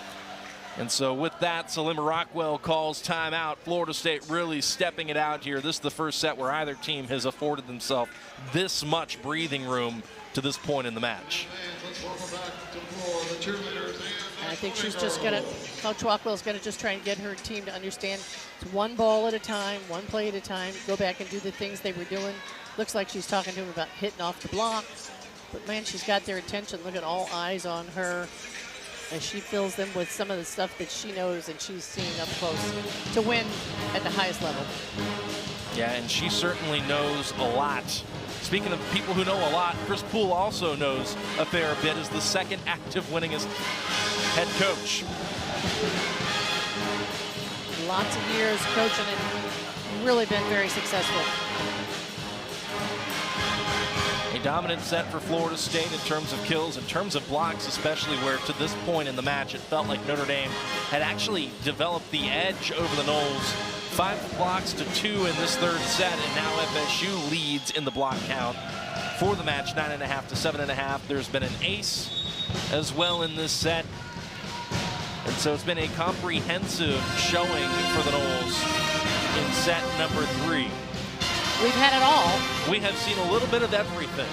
And so with that, Salima Rockwell calls timeout. Florida State really stepping it out here. This is the first set where either team has afforded themselves this much breathing room to this point in the match. I think she's just going to, Coach Rockwell's going to just try and get her team to understand it's one ball at a time, one play at a time, go back and do the things they were doing. Looks like she's talking to them about hitting off the block. But man, she's got their attention. Look at all eyes on her as she fills them with some of the stuff that she knows and she's seeing up close to win at the highest level. Yeah, and she certainly knows a lot. Speaking of people who know a lot, Chris Poole also knows a fair bit as the second active winningest head coach. Lots of years coaching and really been very successful. A dominant set for Florida State in terms of kills, in terms of blocks, especially where to this point in the match it felt like Notre Dame had actually developed the edge over the Noles. 5 blocks to 2 in this third set, and now FSU leads in the block count for the match, 9.5 to 7.5. There's been an ace as well in this set. And so it's been a comprehensive showing for the Noles in set number 3. We've had it all. We have seen a little bit of everything.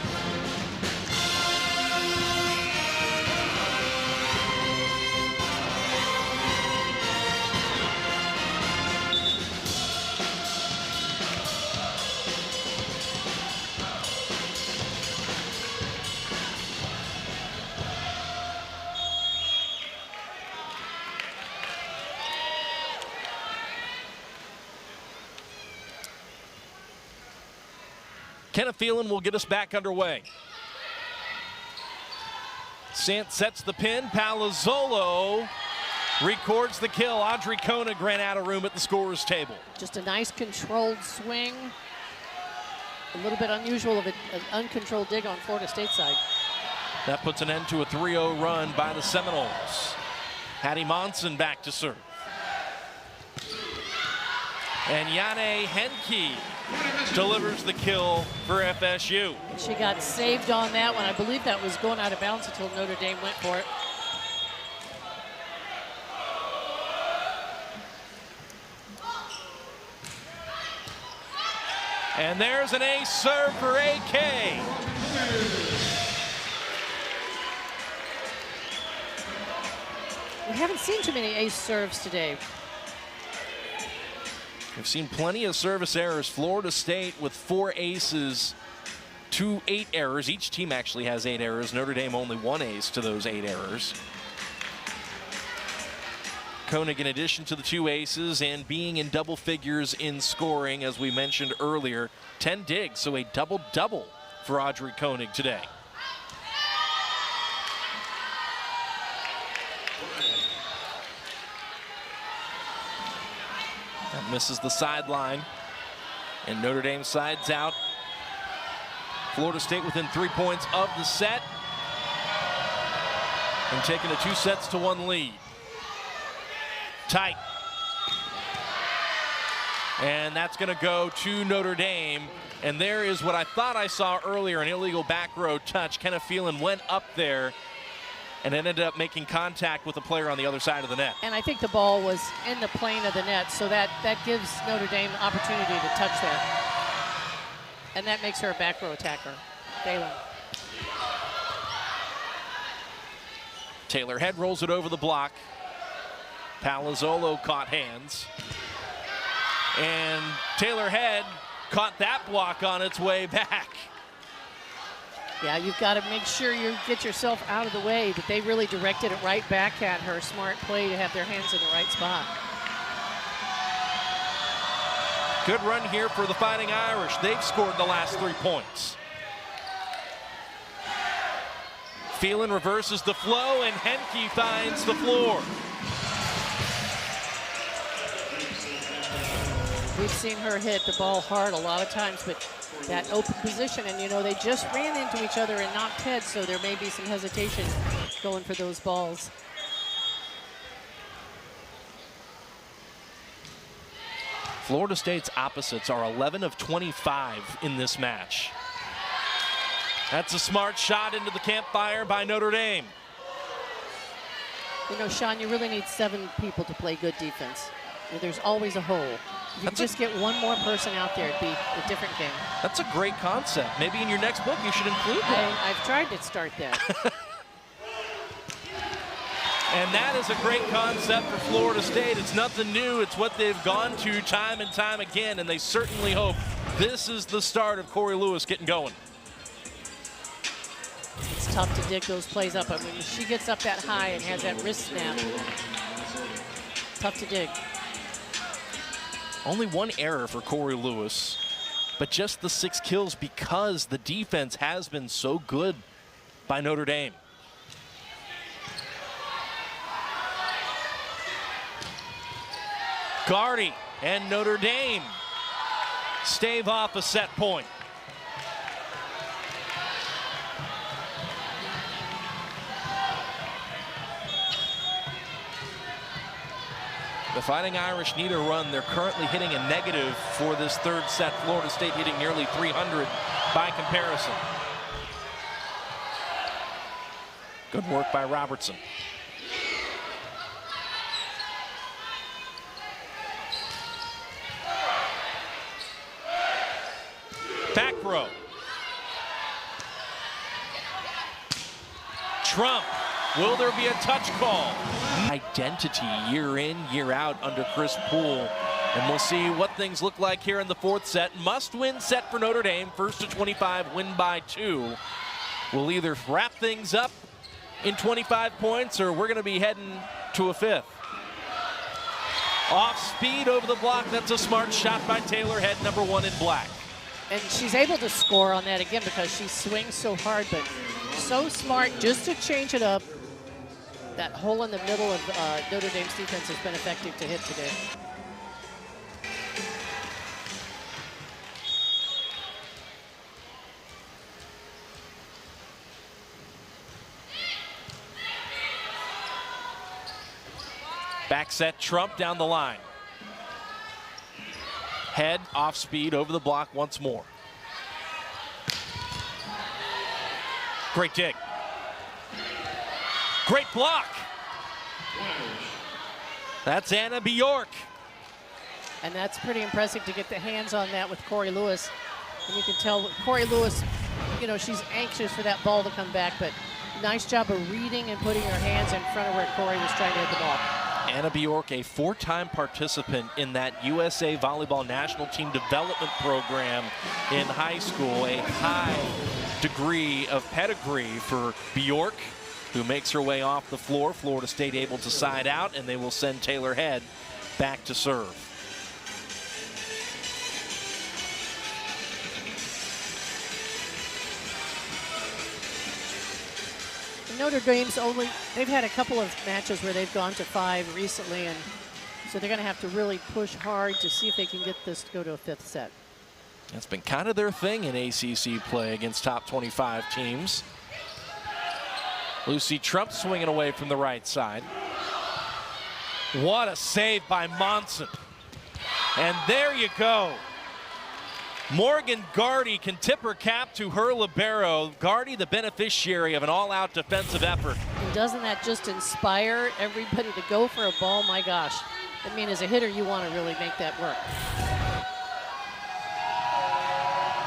Kenna Phelan will get us back underway. Sant sets the pin. Palazzolo records the kill. Audrey Koenig ran out of room at the scorer's table. Just a nice controlled swing. A little bit unusual of an uncontrolled dig on Florida State side. That puts an end to a 3-0 run by the Seminoles. Hattie Monson back to serve. And Yane Henke delivers the kill for FSU. She got saved on that one. I believe that was going out of bounds until Notre Dame went for it. And there's an ace serve for AK. We haven't seen too many ace serves today. We've seen plenty of service errors. Florida State with 4 aces to 8 errors. Each team actually has 8 errors. Notre Dame only 1 ace to those 8 errors. Koenig, in addition to the 2 aces and being in double figures in scoring, as we mentioned earlier, 10 digs, so a double-double for Audrey Koenig today. That misses the sideline, and Notre Dame sides out. Florida State within 3 points of the set and taking a 2-1 lead. Tight. And that's going to go to Notre Dame. And there is what I thought I saw earlier, an illegal back row touch. Kenna Phelan went up there and ended up making contact with the player on the other side of the net. And I think the ball was in the plane of the net, so that gives Notre Dame the opportunity to touch that. And that makes her a back row attacker. Phelan. Taylor Head rolls it over the block. Palazzolo caught hands. And Taylor Head caught that block on its way back. Yeah, you've got to make sure you get yourself out of the way, but they really directed it right back at her. Smart play to have their hands in the right spot. Good run here for the Fighting Irish. They've scored the last 3 points. Phelan reverses the flow, and Henke finds the floor. We've seen her hit the ball hard a lot of times, but that open position, and you know, they just ran into each other and knocked heads, so there may be some hesitation going for those balls. Florida State's opposites are 11 of 25 in this match. That's a smart shot into the campfire by Notre Dame. You know, Sean, you really need 7 people to play good defense. There's always a hole. If you just get one more person out there, it'd be a different game. That's a great concept. Maybe in your next book you should include that. I've tried to start that. And that is a great concept for Florida State. It's nothing new. It's what they've gone to time and time again, and they certainly hope this is the start of Corey Lewis getting going. It's tough to dig those plays up. I mean, she gets up that high and has that wrist snap. Tough to dig. Only 1 error for Corey Lewis, but just the 6 kills because the defense has been so good by Notre Dame. Gardy and Notre Dame stave off a set point. The Fighting Irish need a run. They're currently hitting a negative for this 3rd set. Florida State hitting nearly 300 by comparison. Good work by Robertson. Back row. Trump. Will there be a touch call? Identity year in, year out under Chris Poole. And we'll see what things look like here in the 4th set. Must-win set for Notre Dame. 1st to 25, win by 2. We'll either wrap things up in 25 points or we're going to be heading to a 5th. Off speed over the block. That's a smart shot by Taylor Head, number 1 in black. And she's able to score on that again because she swings so hard, but so smart just to change it up. That hole in the middle of Notre Dame's defense has been effective to hit today. Back set Trump down the line. Head off speed over the block once more. Great dig. Great block. That's Anna Bjork. And that's pretty impressive to get the hands on that with Corey Lewis. And you can tell Corey Lewis, you know, she's anxious for that ball to come back, but nice job of reading and putting her hands in front of where Corey was trying to hit the ball. Anna Bjork, a 4-time participant in that USA Volleyball National Team Development Program in high school. A high degree of pedigree for Bjork, who makes her way off the floor. Florida State able to side out, and they will send Taylor Head back to serve. Notre Dame's they've had a couple of matches where they've gone to 5 recently, and so they're going to have to really push hard to see if they can get this to go to a 5th set. That's been kind of their thing in ACC play against top 25 teams. Lucy Trump swinging away from the right side. What a save by Monson. And there you go. Morgan Gardy can tip her cap to her libero. Gardy, the beneficiary of an all-out defensive effort. And doesn't that just inspire everybody to go for a ball? My gosh. I mean, as a hitter, you want to really make that work.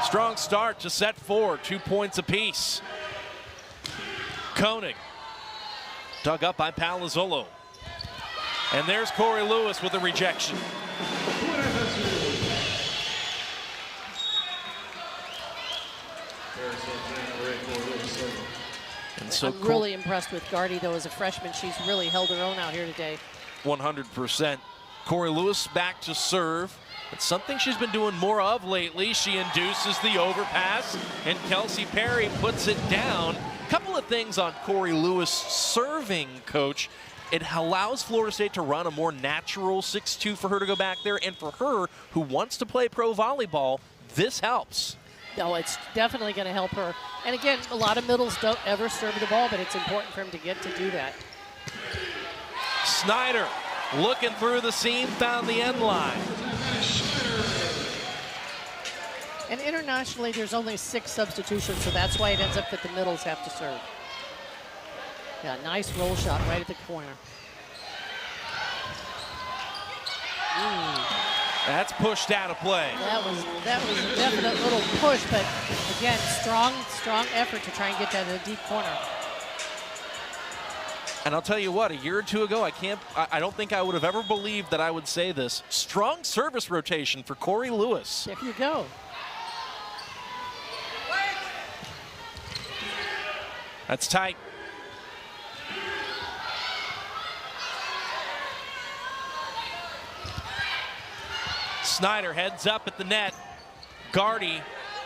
Strong start to set 4, 2 points apiece. Koenig, dug up by Palazzolo. And there's Corey Lewis with a rejection. And so I'm really impressed with Gardy, though, as a freshman. She's really held her own out here today. 100%. Corey Lewis back to serve. It's something she's been doing more of lately. She induces the overpass, and Kelsey Perry puts it down. Couple of things on Corey Lewis serving, Coach. It allows Florida State to run a more natural 6-2 for her to go back there, and for her, who wants to play pro volleyball, this helps. No, it's definitely going to help her. And again, a lot of middles don't ever serve the ball, but it's important for him to get to do that. Snyder looking through the seam, found the end line. And internationally, there's only 6 substitutions, so that's why it ends up that the middles have to serve. Yeah, nice roll shot right at the corner. That's pushed out of play. That was a definite little push, but again, strong effort to try and get that in the deep corner. And I'll tell you what, a year or two ago, I don't think I would have ever believed that I would say this. Strong service rotation for Corey Lewis. There you go. That's tight. Snyder heads up at the net. Gardy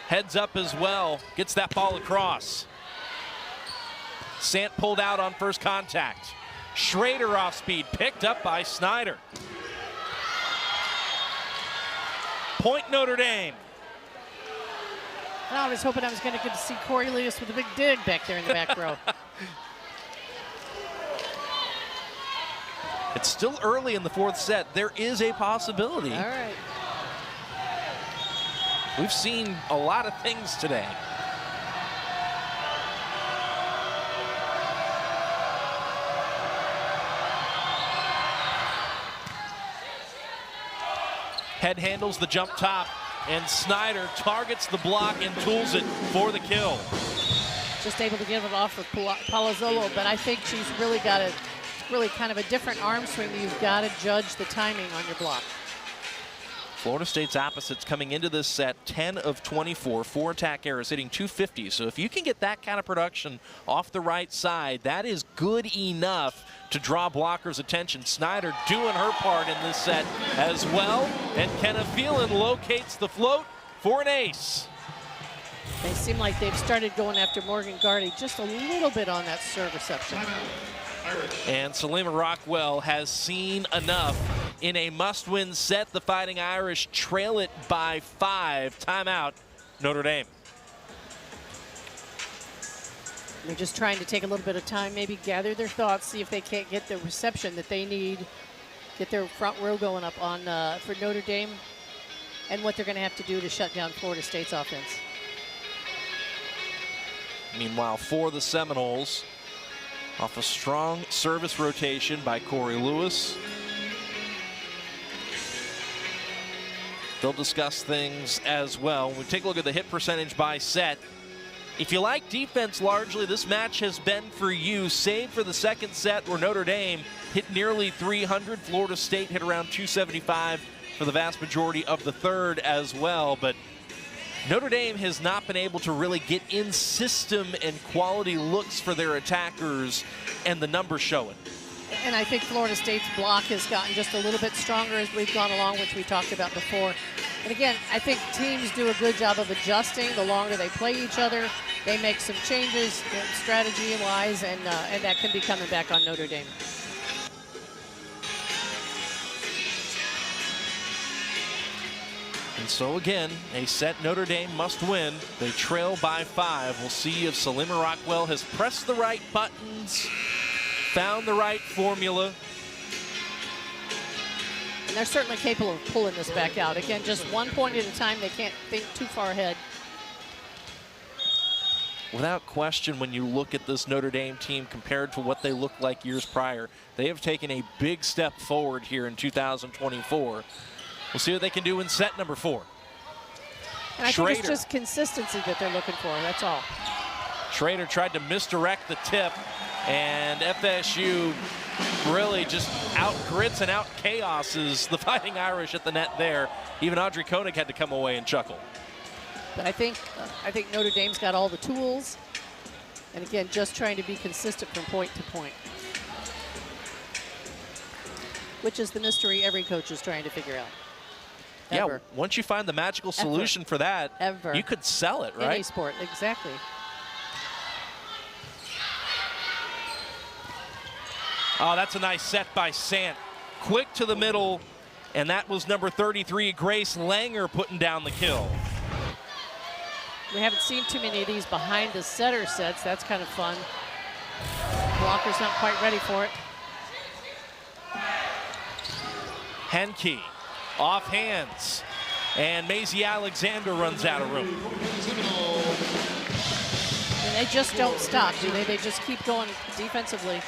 heads up as well, gets that ball across. Sant pulled out on first contact. Schrader off speed, picked up by Snyder. Point Notre Dame. I was hoping I was going to get to see Corey Lewis with a big dig back there in the back row. It's still early in the 4th set. There is a possibility. All right. We've seen a lot of things today. Head handles the jump top, and Snyder targets the block and tools it for the kill. Just able to give it off with Palazzolo, but I think she's really got really kind of a different arm swing. You've got to judge the timing on your block. Florida State's opposites coming into this set 10 of 24, 4 attack errors, hitting 250. So if you can get that kind of production off the right side, that is good enough to draw blockers' attention. Snyder doing her part in this set as well. And Kenna Phelan locates the float for an ace. They seem like they've started going after Morgan Gardy just a little bit on that serve reception. And Salima Rockwell has seen enough. In a must-win set, the Fighting Irish trail it by 5. Timeout, Notre Dame. They're just trying to take a little bit of time, maybe gather their thoughts, see if they can't get the reception that they need, get their front row going up on for Notre Dame, and what they're going to have to do to shut down Florida State's offense. Meanwhile, for the Seminoles, off a strong service rotation by Corey Lewis. They'll discuss things as well. When we take a look at the hit percentage by set, if you like defense largely, this match has been for you, save for the second set where Notre Dame hit nearly 300. Florida State hit around 275 for the vast majority of the third as well. But Notre Dame has not been able to really get in system and quality looks for their attackers, and the numbers show it. And I think Florida State's block has gotten just a little bit stronger as we've gone along, which we talked about before. And again, I think teams do a good job of adjusting the longer they play each other. They make some changes strategy-wise, and that can be coming back on Notre Dame. And so again, a set Notre Dame must win. They trail by 5. We'll see if Salima Rockwell has pressed the right buttons, found the right formula. And they're certainly capable of pulling this back out. Again, just 1 point at a time. They can't think too far ahead. Without question, when you look at this Notre Dame team compared to what they looked like years prior, they have taken a big step forward here in 2024. We'll see what they can do in set number 4. And I think it's just consistency that they're looking for, that's all. Schrader tried to misdirect the tip, and FSU really just out-grits and out-chaoses the Fighting Irish at the net there. Even Audrey Koenig had to come away and chuckle. But I think Notre Dame's got all the tools. And again, just trying to be consistent from point to point, which is the mystery every coach is trying to figure out. Yeah, once you find the magical solution for that, you could sell it, right? Any sport, exactly. Oh, that's a nice set by Sant. Quick to the middle, and that was number 33, Grace Langer, putting down the kill. We haven't seen too many of these behind the setter sets. That's kind of fun. Blocker's not quite ready for it. Henke off hands, and Maisie Alexander runs out of room. And they just don't stop, do they? They just keep going defensively.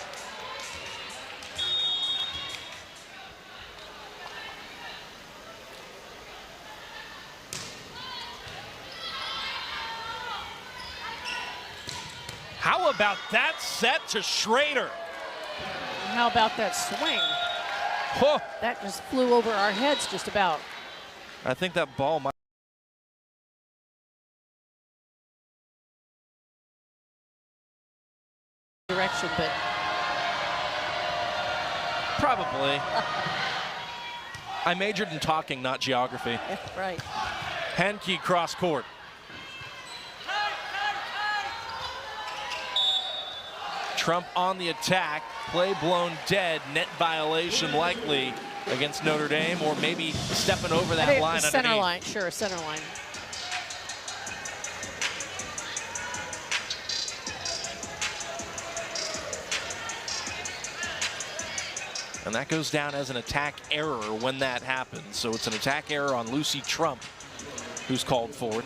How about that set to Schrader? And how about that swing? Oh. That just flew over our heads just about. I think that ball might. Direction, but. Probably. I majored in talking, not geography. Yeah, right. Henke cross court. Trump on the attack, play blown dead, net violation likely against Notre Dame, or maybe stepping over that line center underneath. line, sure, center line. And that goes down as an attack error when that happens. So it's an attack error on Lucy Trump, who's called forward.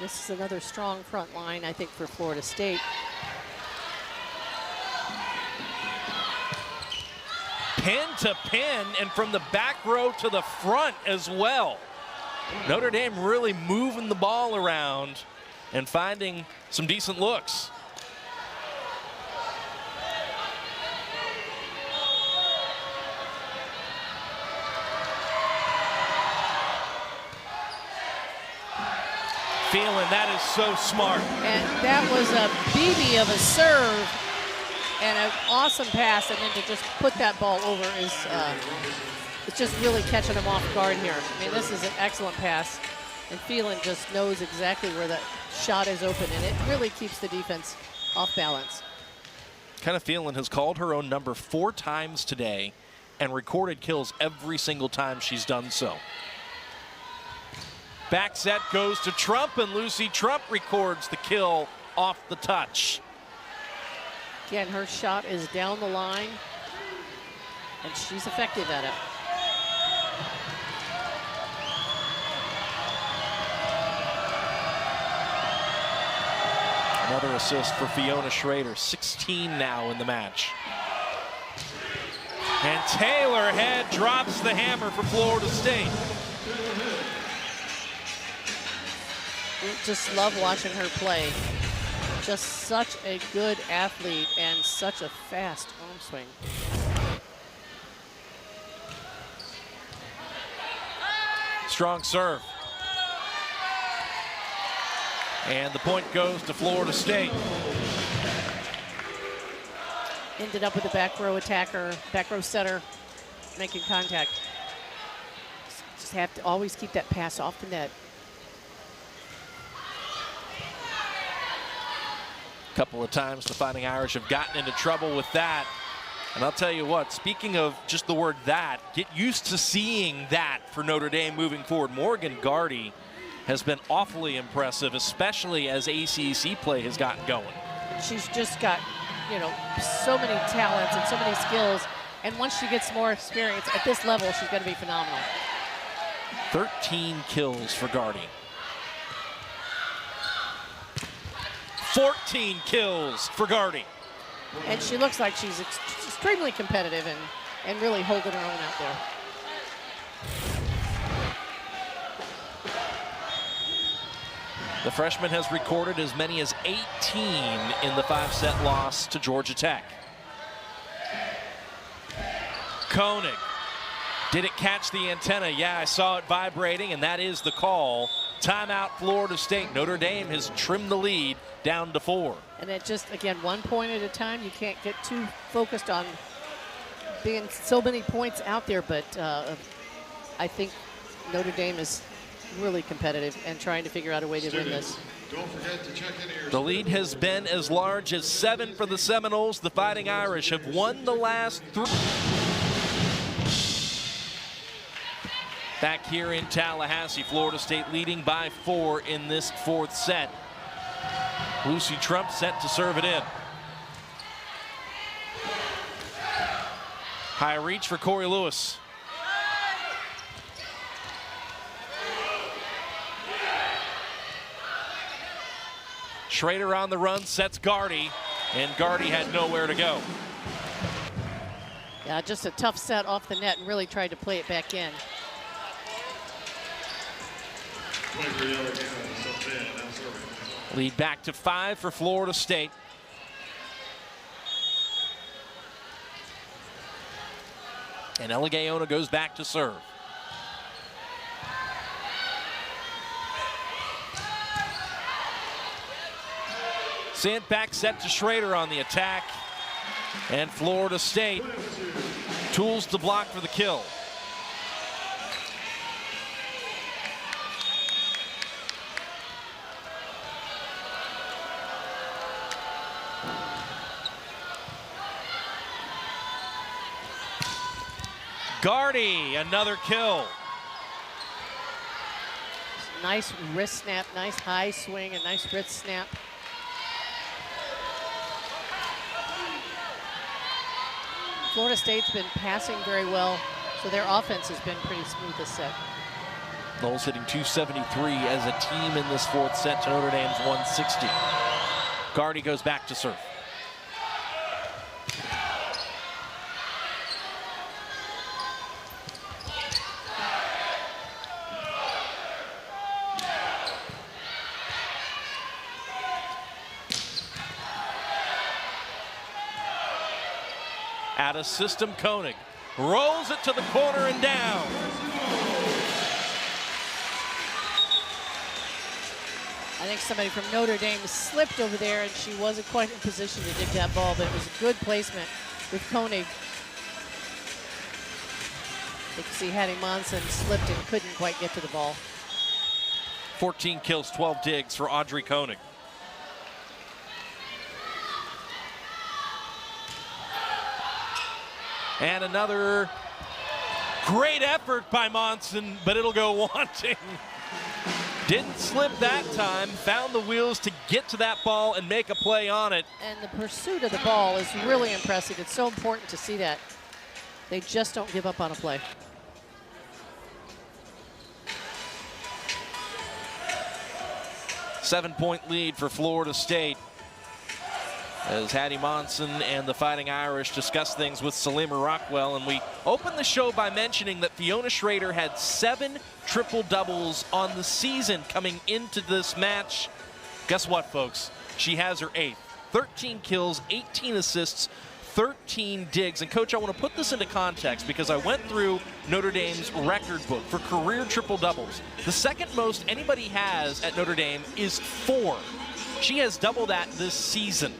This is another strong front line, I think, for Florida State. Pin to pin, and from the back row to the front as well. Notre Dame really moving the ball around and finding some decent looks. Feeling that is so smart. And that was a BB of a serve and an awesome pass, and then to just put that ball over is it's just really catching him off guard here. I mean, this is an excellent pass, and Phelan just knows exactly where that shot is open, and it really keeps the defense off balance. Kind of Phelan has called her own number 4 times today and recorded kills every single time she's done so. Back set goes to Trump, and Lucy Trump records the kill off the touch. Again, her shot is down the line, and she's effective at it. Another assist for Fiona Schrader, 16 now in the match. And Taylor Head drops the hammer for Florida State. Just love watching her play. Just such a good athlete and such a fast arm swing. Strong serve. And the point goes to Florida State. Ended up with a back row attacker, back row setter, making contact. Just have to always keep that pass off the net. A couple of times the Fighting Irish have gotten into trouble with that. And I'll tell you what, speaking of just the word that, get used to seeing that for Notre Dame moving forward. Morgan Gardy has been awfully impressive, especially as ACC play has gotten going. She's just got, you know, so many talents and so many skills. And once she gets more experience at this level, she's going to be phenomenal. 13 kills for Gardy. 14 kills for Gardy. And she looks like she's extremely competitive and really holding her own out there. The freshman has recorded as many as 18 in the 5-set loss to Georgia Tech. Koenig. Did it catch the antenna? Yeah, I saw it vibrating, and that is the call. Timeout, Florida State. Notre Dame has trimmed the lead down to 4. And it just, again, 1 point at a time. You can't get too focused on being so many points out there, but I think Notre Dame is really competitive and trying to figure out a way to win this. Don't forget to check into your... The lead has been as large as 7 for the Seminoles. The Fighting Irish have won the last 3. Back here in Tallahassee, Florida State leading by 4 in this 4th set. Lucy Trump set to serve it in. High reach for Corey Lewis. Schrader on the run, sets Gardy, and Gardy had nowhere to go. Yeah, just a tough set off the net and really tried to play it back in. Lead back to 5 for Florida State. And Ella Gaona goes back to serve. Sent back set to Schrader on the attack. And Florida State tools to block for the kill. Gardy, another kill. Nice wrist snap, nice high swing, and nice wrist snap. Florida State's been passing very well, so their offense has been pretty smooth this set. Knowles hitting 273 as a team in this 4th set to Notre Dame's 160. Gardy goes back to serve. Out of system, Koenig rolls it to the corner and down. I think somebody from Notre Dame slipped over there, and she wasn't quite in position to dig that ball, but it was a good placement with Koenig. You can see Hattie Monson slipped and couldn't quite get to the ball. 14 kills, 12 digs for Audrey Koenig. And another great effort by Monson, but it'll go wanting. Didn't slip that time, found the wheels to get to that ball and make a play on it. And the pursuit of the ball is really impressive. It's so important to see that. They just don't give up on a play. Seven-point lead for Florida State as Hattie Monson and the Fighting Irish discuss things with Salima Rockwell. And we opened the show by mentioning that Fiona Schrader had 7 triple-doubles on the season coming into this match. Guess what, folks? She has her 8th. 13 kills, 18 assists, 13 digs. And, Coach, I want to put this into context because I went through Notre Dame's record book for career triple-doubles. The second most anybody has at Notre Dame is 4. She has double that this season.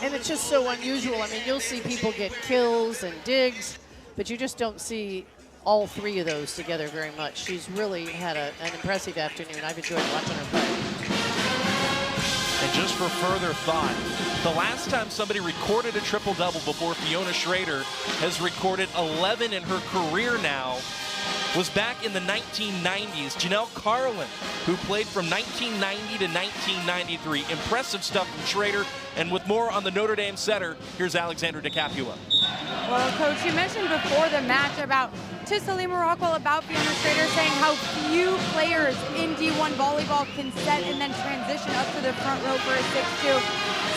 And it's just so unusual. I mean, you'll see people get kills and digs, but you just don't see all 3 of those together very much. She's really had an impressive afternoon. I've enjoyed watching her play. And just for further thought, the last time somebody recorded a triple-double before Fiona Schrader has recorded 11 in her career now was back in the 1990s. Janelle Carlin, who played from 1990 to 1993. Impressive stuff from Schrader. And with more on the Notre Dame setter, here's Alexandra DeCapua. Well, Coach, you mentioned before the match to Salima Rockwell about Fiona Schrader saying how few players in D1 volleyball can set and then transition up to the front row for a 6-2.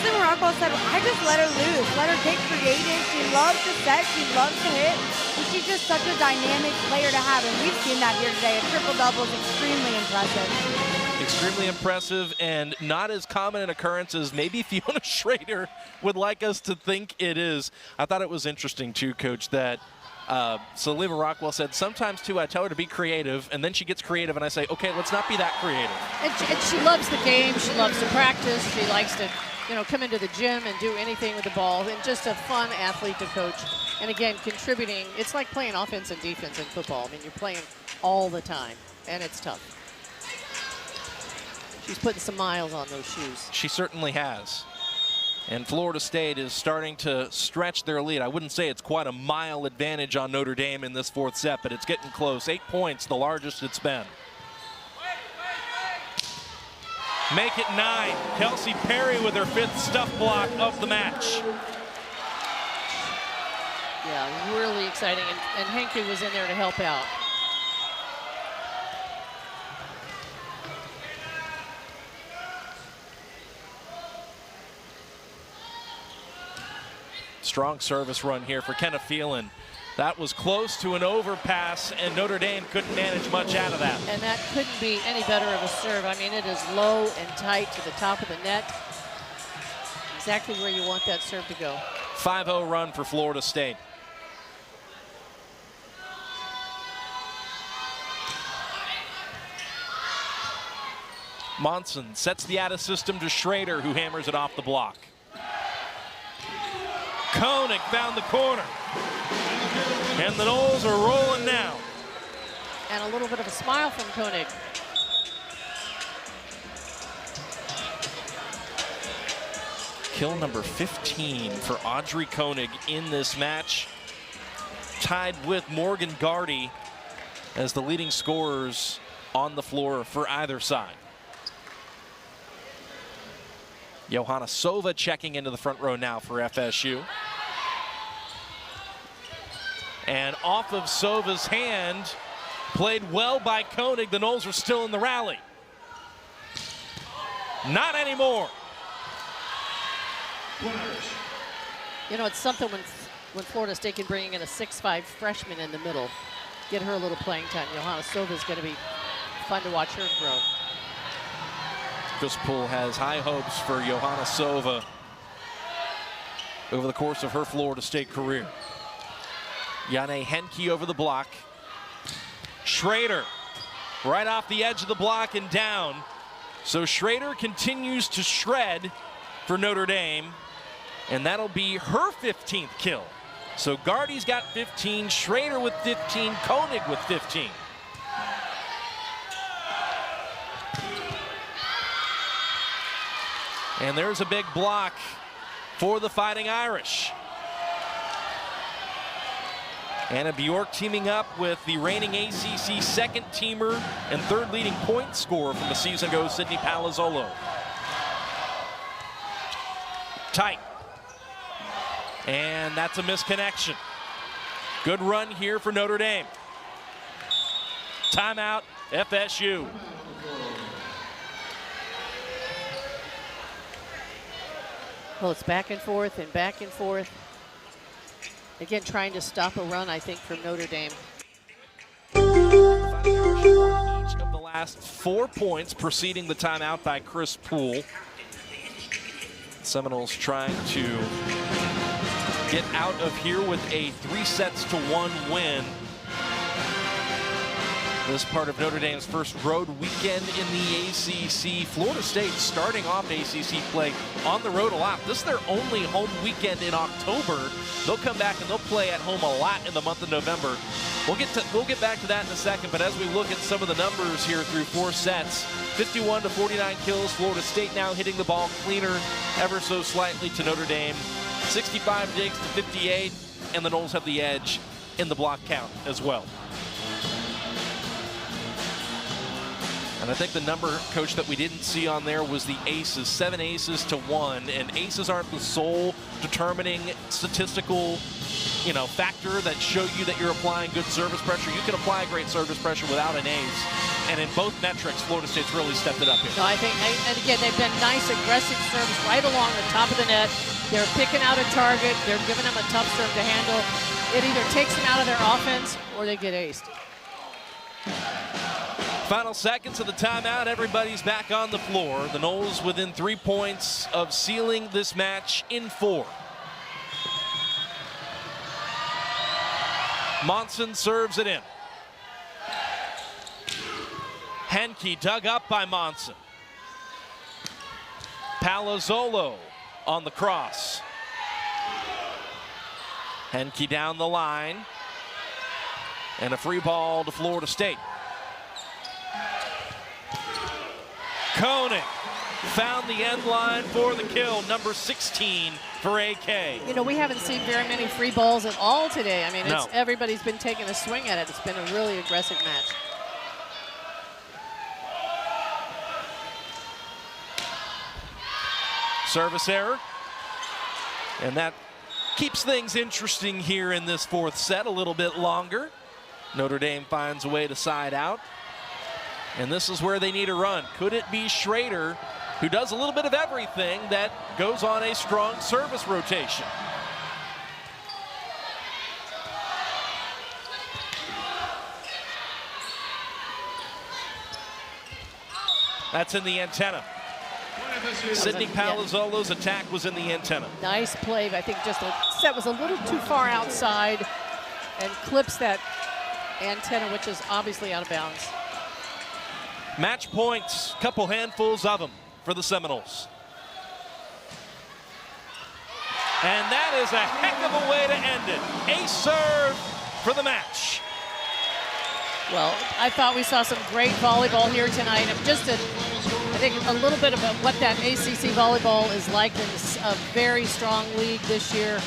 Salima Rockwell said, I just let her loose, let her get creative. She loves to set, she loves to hit. And she's just such a dynamic player to have, and we've seen that here today. A triple-double is extremely impressive. Extremely impressive and not as common an occurrence as maybe Fiona Schrader would like us to think it is. I thought it was interesting, too, Coach, that Salima Rockwell said sometimes, too, I tell her to be creative, and then she gets creative, and I say, okay, let's not be that creative. And she loves the game. She loves to practice. She likes to, come into the gym and do anything with the ball, and just a fun athlete to coach. And, again, contributing. It's like playing offense and defense in football. I mean, you're playing all the time, and it's tough. She's putting some miles on those shoes. She certainly has. And Florida State is starting to stretch their lead. I wouldn't say it's quite a mile advantage on Notre Dame in this 4th set, but it's getting close. 8 points, the largest it's been. Make it 9. Kelsey Perry with her 5th stuff block of the match. Yeah, really exciting. And Henke was in there to help out. Strong service run here for Kenna Phelan. That was close to an overpass, and Notre Dame couldn't manage much out of that. And that couldn't be any better of a serve. I mean, it is low and tight to the top of the net. Exactly where you want that serve to go. 5-0 run for Florida State. Monson sets the out of system to Schrader, who hammers it off the block. Koenig found the corner. And the Noles are rolling now. And a little bit of a smile from Koenig. Kill number 15 for Audrey Koenig in this match. Tied with Morgan Gardy as the leading scorers on the floor for either side. Johanna Sova checking into the front row now for FSU. And off of Sova's hand, played well by Koenig. The Noles are still in the rally. Not anymore. It's something when Florida State can bring in a 6'5" freshman in the middle, get her a little playing time. Johanna Sova is going to be fun to watch her grow. Chris Poole has high hopes for Johanna Sova over the course of her Florida State career. Janne Henke over the block. Schrader right off the edge of the block and down. So Schrader continues to shred for Notre Dame, and that'll be her 15th kill So Gardy's got 15, Schrader with 15, Koenig with 15. And there's a big block for the Fighting Irish. Anna Bjork teaming up with the reigning ACC second teamer and third leading point scorer from a season ago, Sydney Palazzolo. Tight. And that's a misconnection. Good run here for Notre Dame. Timeout, FSU. Well, it's back and forth and back and forth. Again, trying to stop a run, I think, from Notre Dame. Each of the last 4 points preceding the timeout by Chris Poole. Seminoles trying to get out of here with a 3-1 win. This part of Notre Dame's first road weekend in the ACC. Florida State starting off ACC play on the road a lot. This is their only home weekend in October. They'll come back and they'll play at home a lot in the month of November. We'll get back to that in a second, but as we look at some of the numbers here through 4 sets, 51 to 49 kills. Florida State now hitting the ball cleaner ever so slightly to Notre Dame. 65 digs to 58, and the Noles have the edge in the block count as well. And I think the number, Coach, that we didn't see on there was the aces, 7 aces to 1. And aces aren't the sole determining statistical, factor that show you that you're applying good service pressure. You can apply great service pressure without an ace. And in both metrics, Florida State's really stepped it up here. No, I think, and again, they've been nice, aggressive service right along the top of the net. They're picking out a target. They're giving them a tough serve to handle. It either takes them out of their offense or they get aced. Final seconds of the timeout. Everybody's back on the floor. The Noles within 3 points of sealing this match in 4. Monson serves it in. Henke dug up by Monson. Palazzolo on the cross. Henke down the line. And a free ball to Florida State. Koenig found the end line for the kill, number 16 for AK. We haven't seen very many free balls at all today. I mean, No. Everybody's been taking a swing at it. It's been a really aggressive match. Service error. And that keeps things interesting here in this 4th set a little bit longer. Notre Dame finds a way to side out. And this is where they need a run. Could it be Schrader, who does a little bit of everything, that goes on a strong service rotation? That's in the antenna. Sydney Palazzolo's attack was in the antenna. Nice play. I think just the set was a little too far outside and clips that antenna, which is obviously out of bounds. Match points, couple handfuls of them for the Seminoles. And that is a heck of a way to end it. Ace serve for the match. Well, I thought we saw some great volleyball here tonight. I think a little bit about what that ACC volleyball is like. It's a very strong league this year.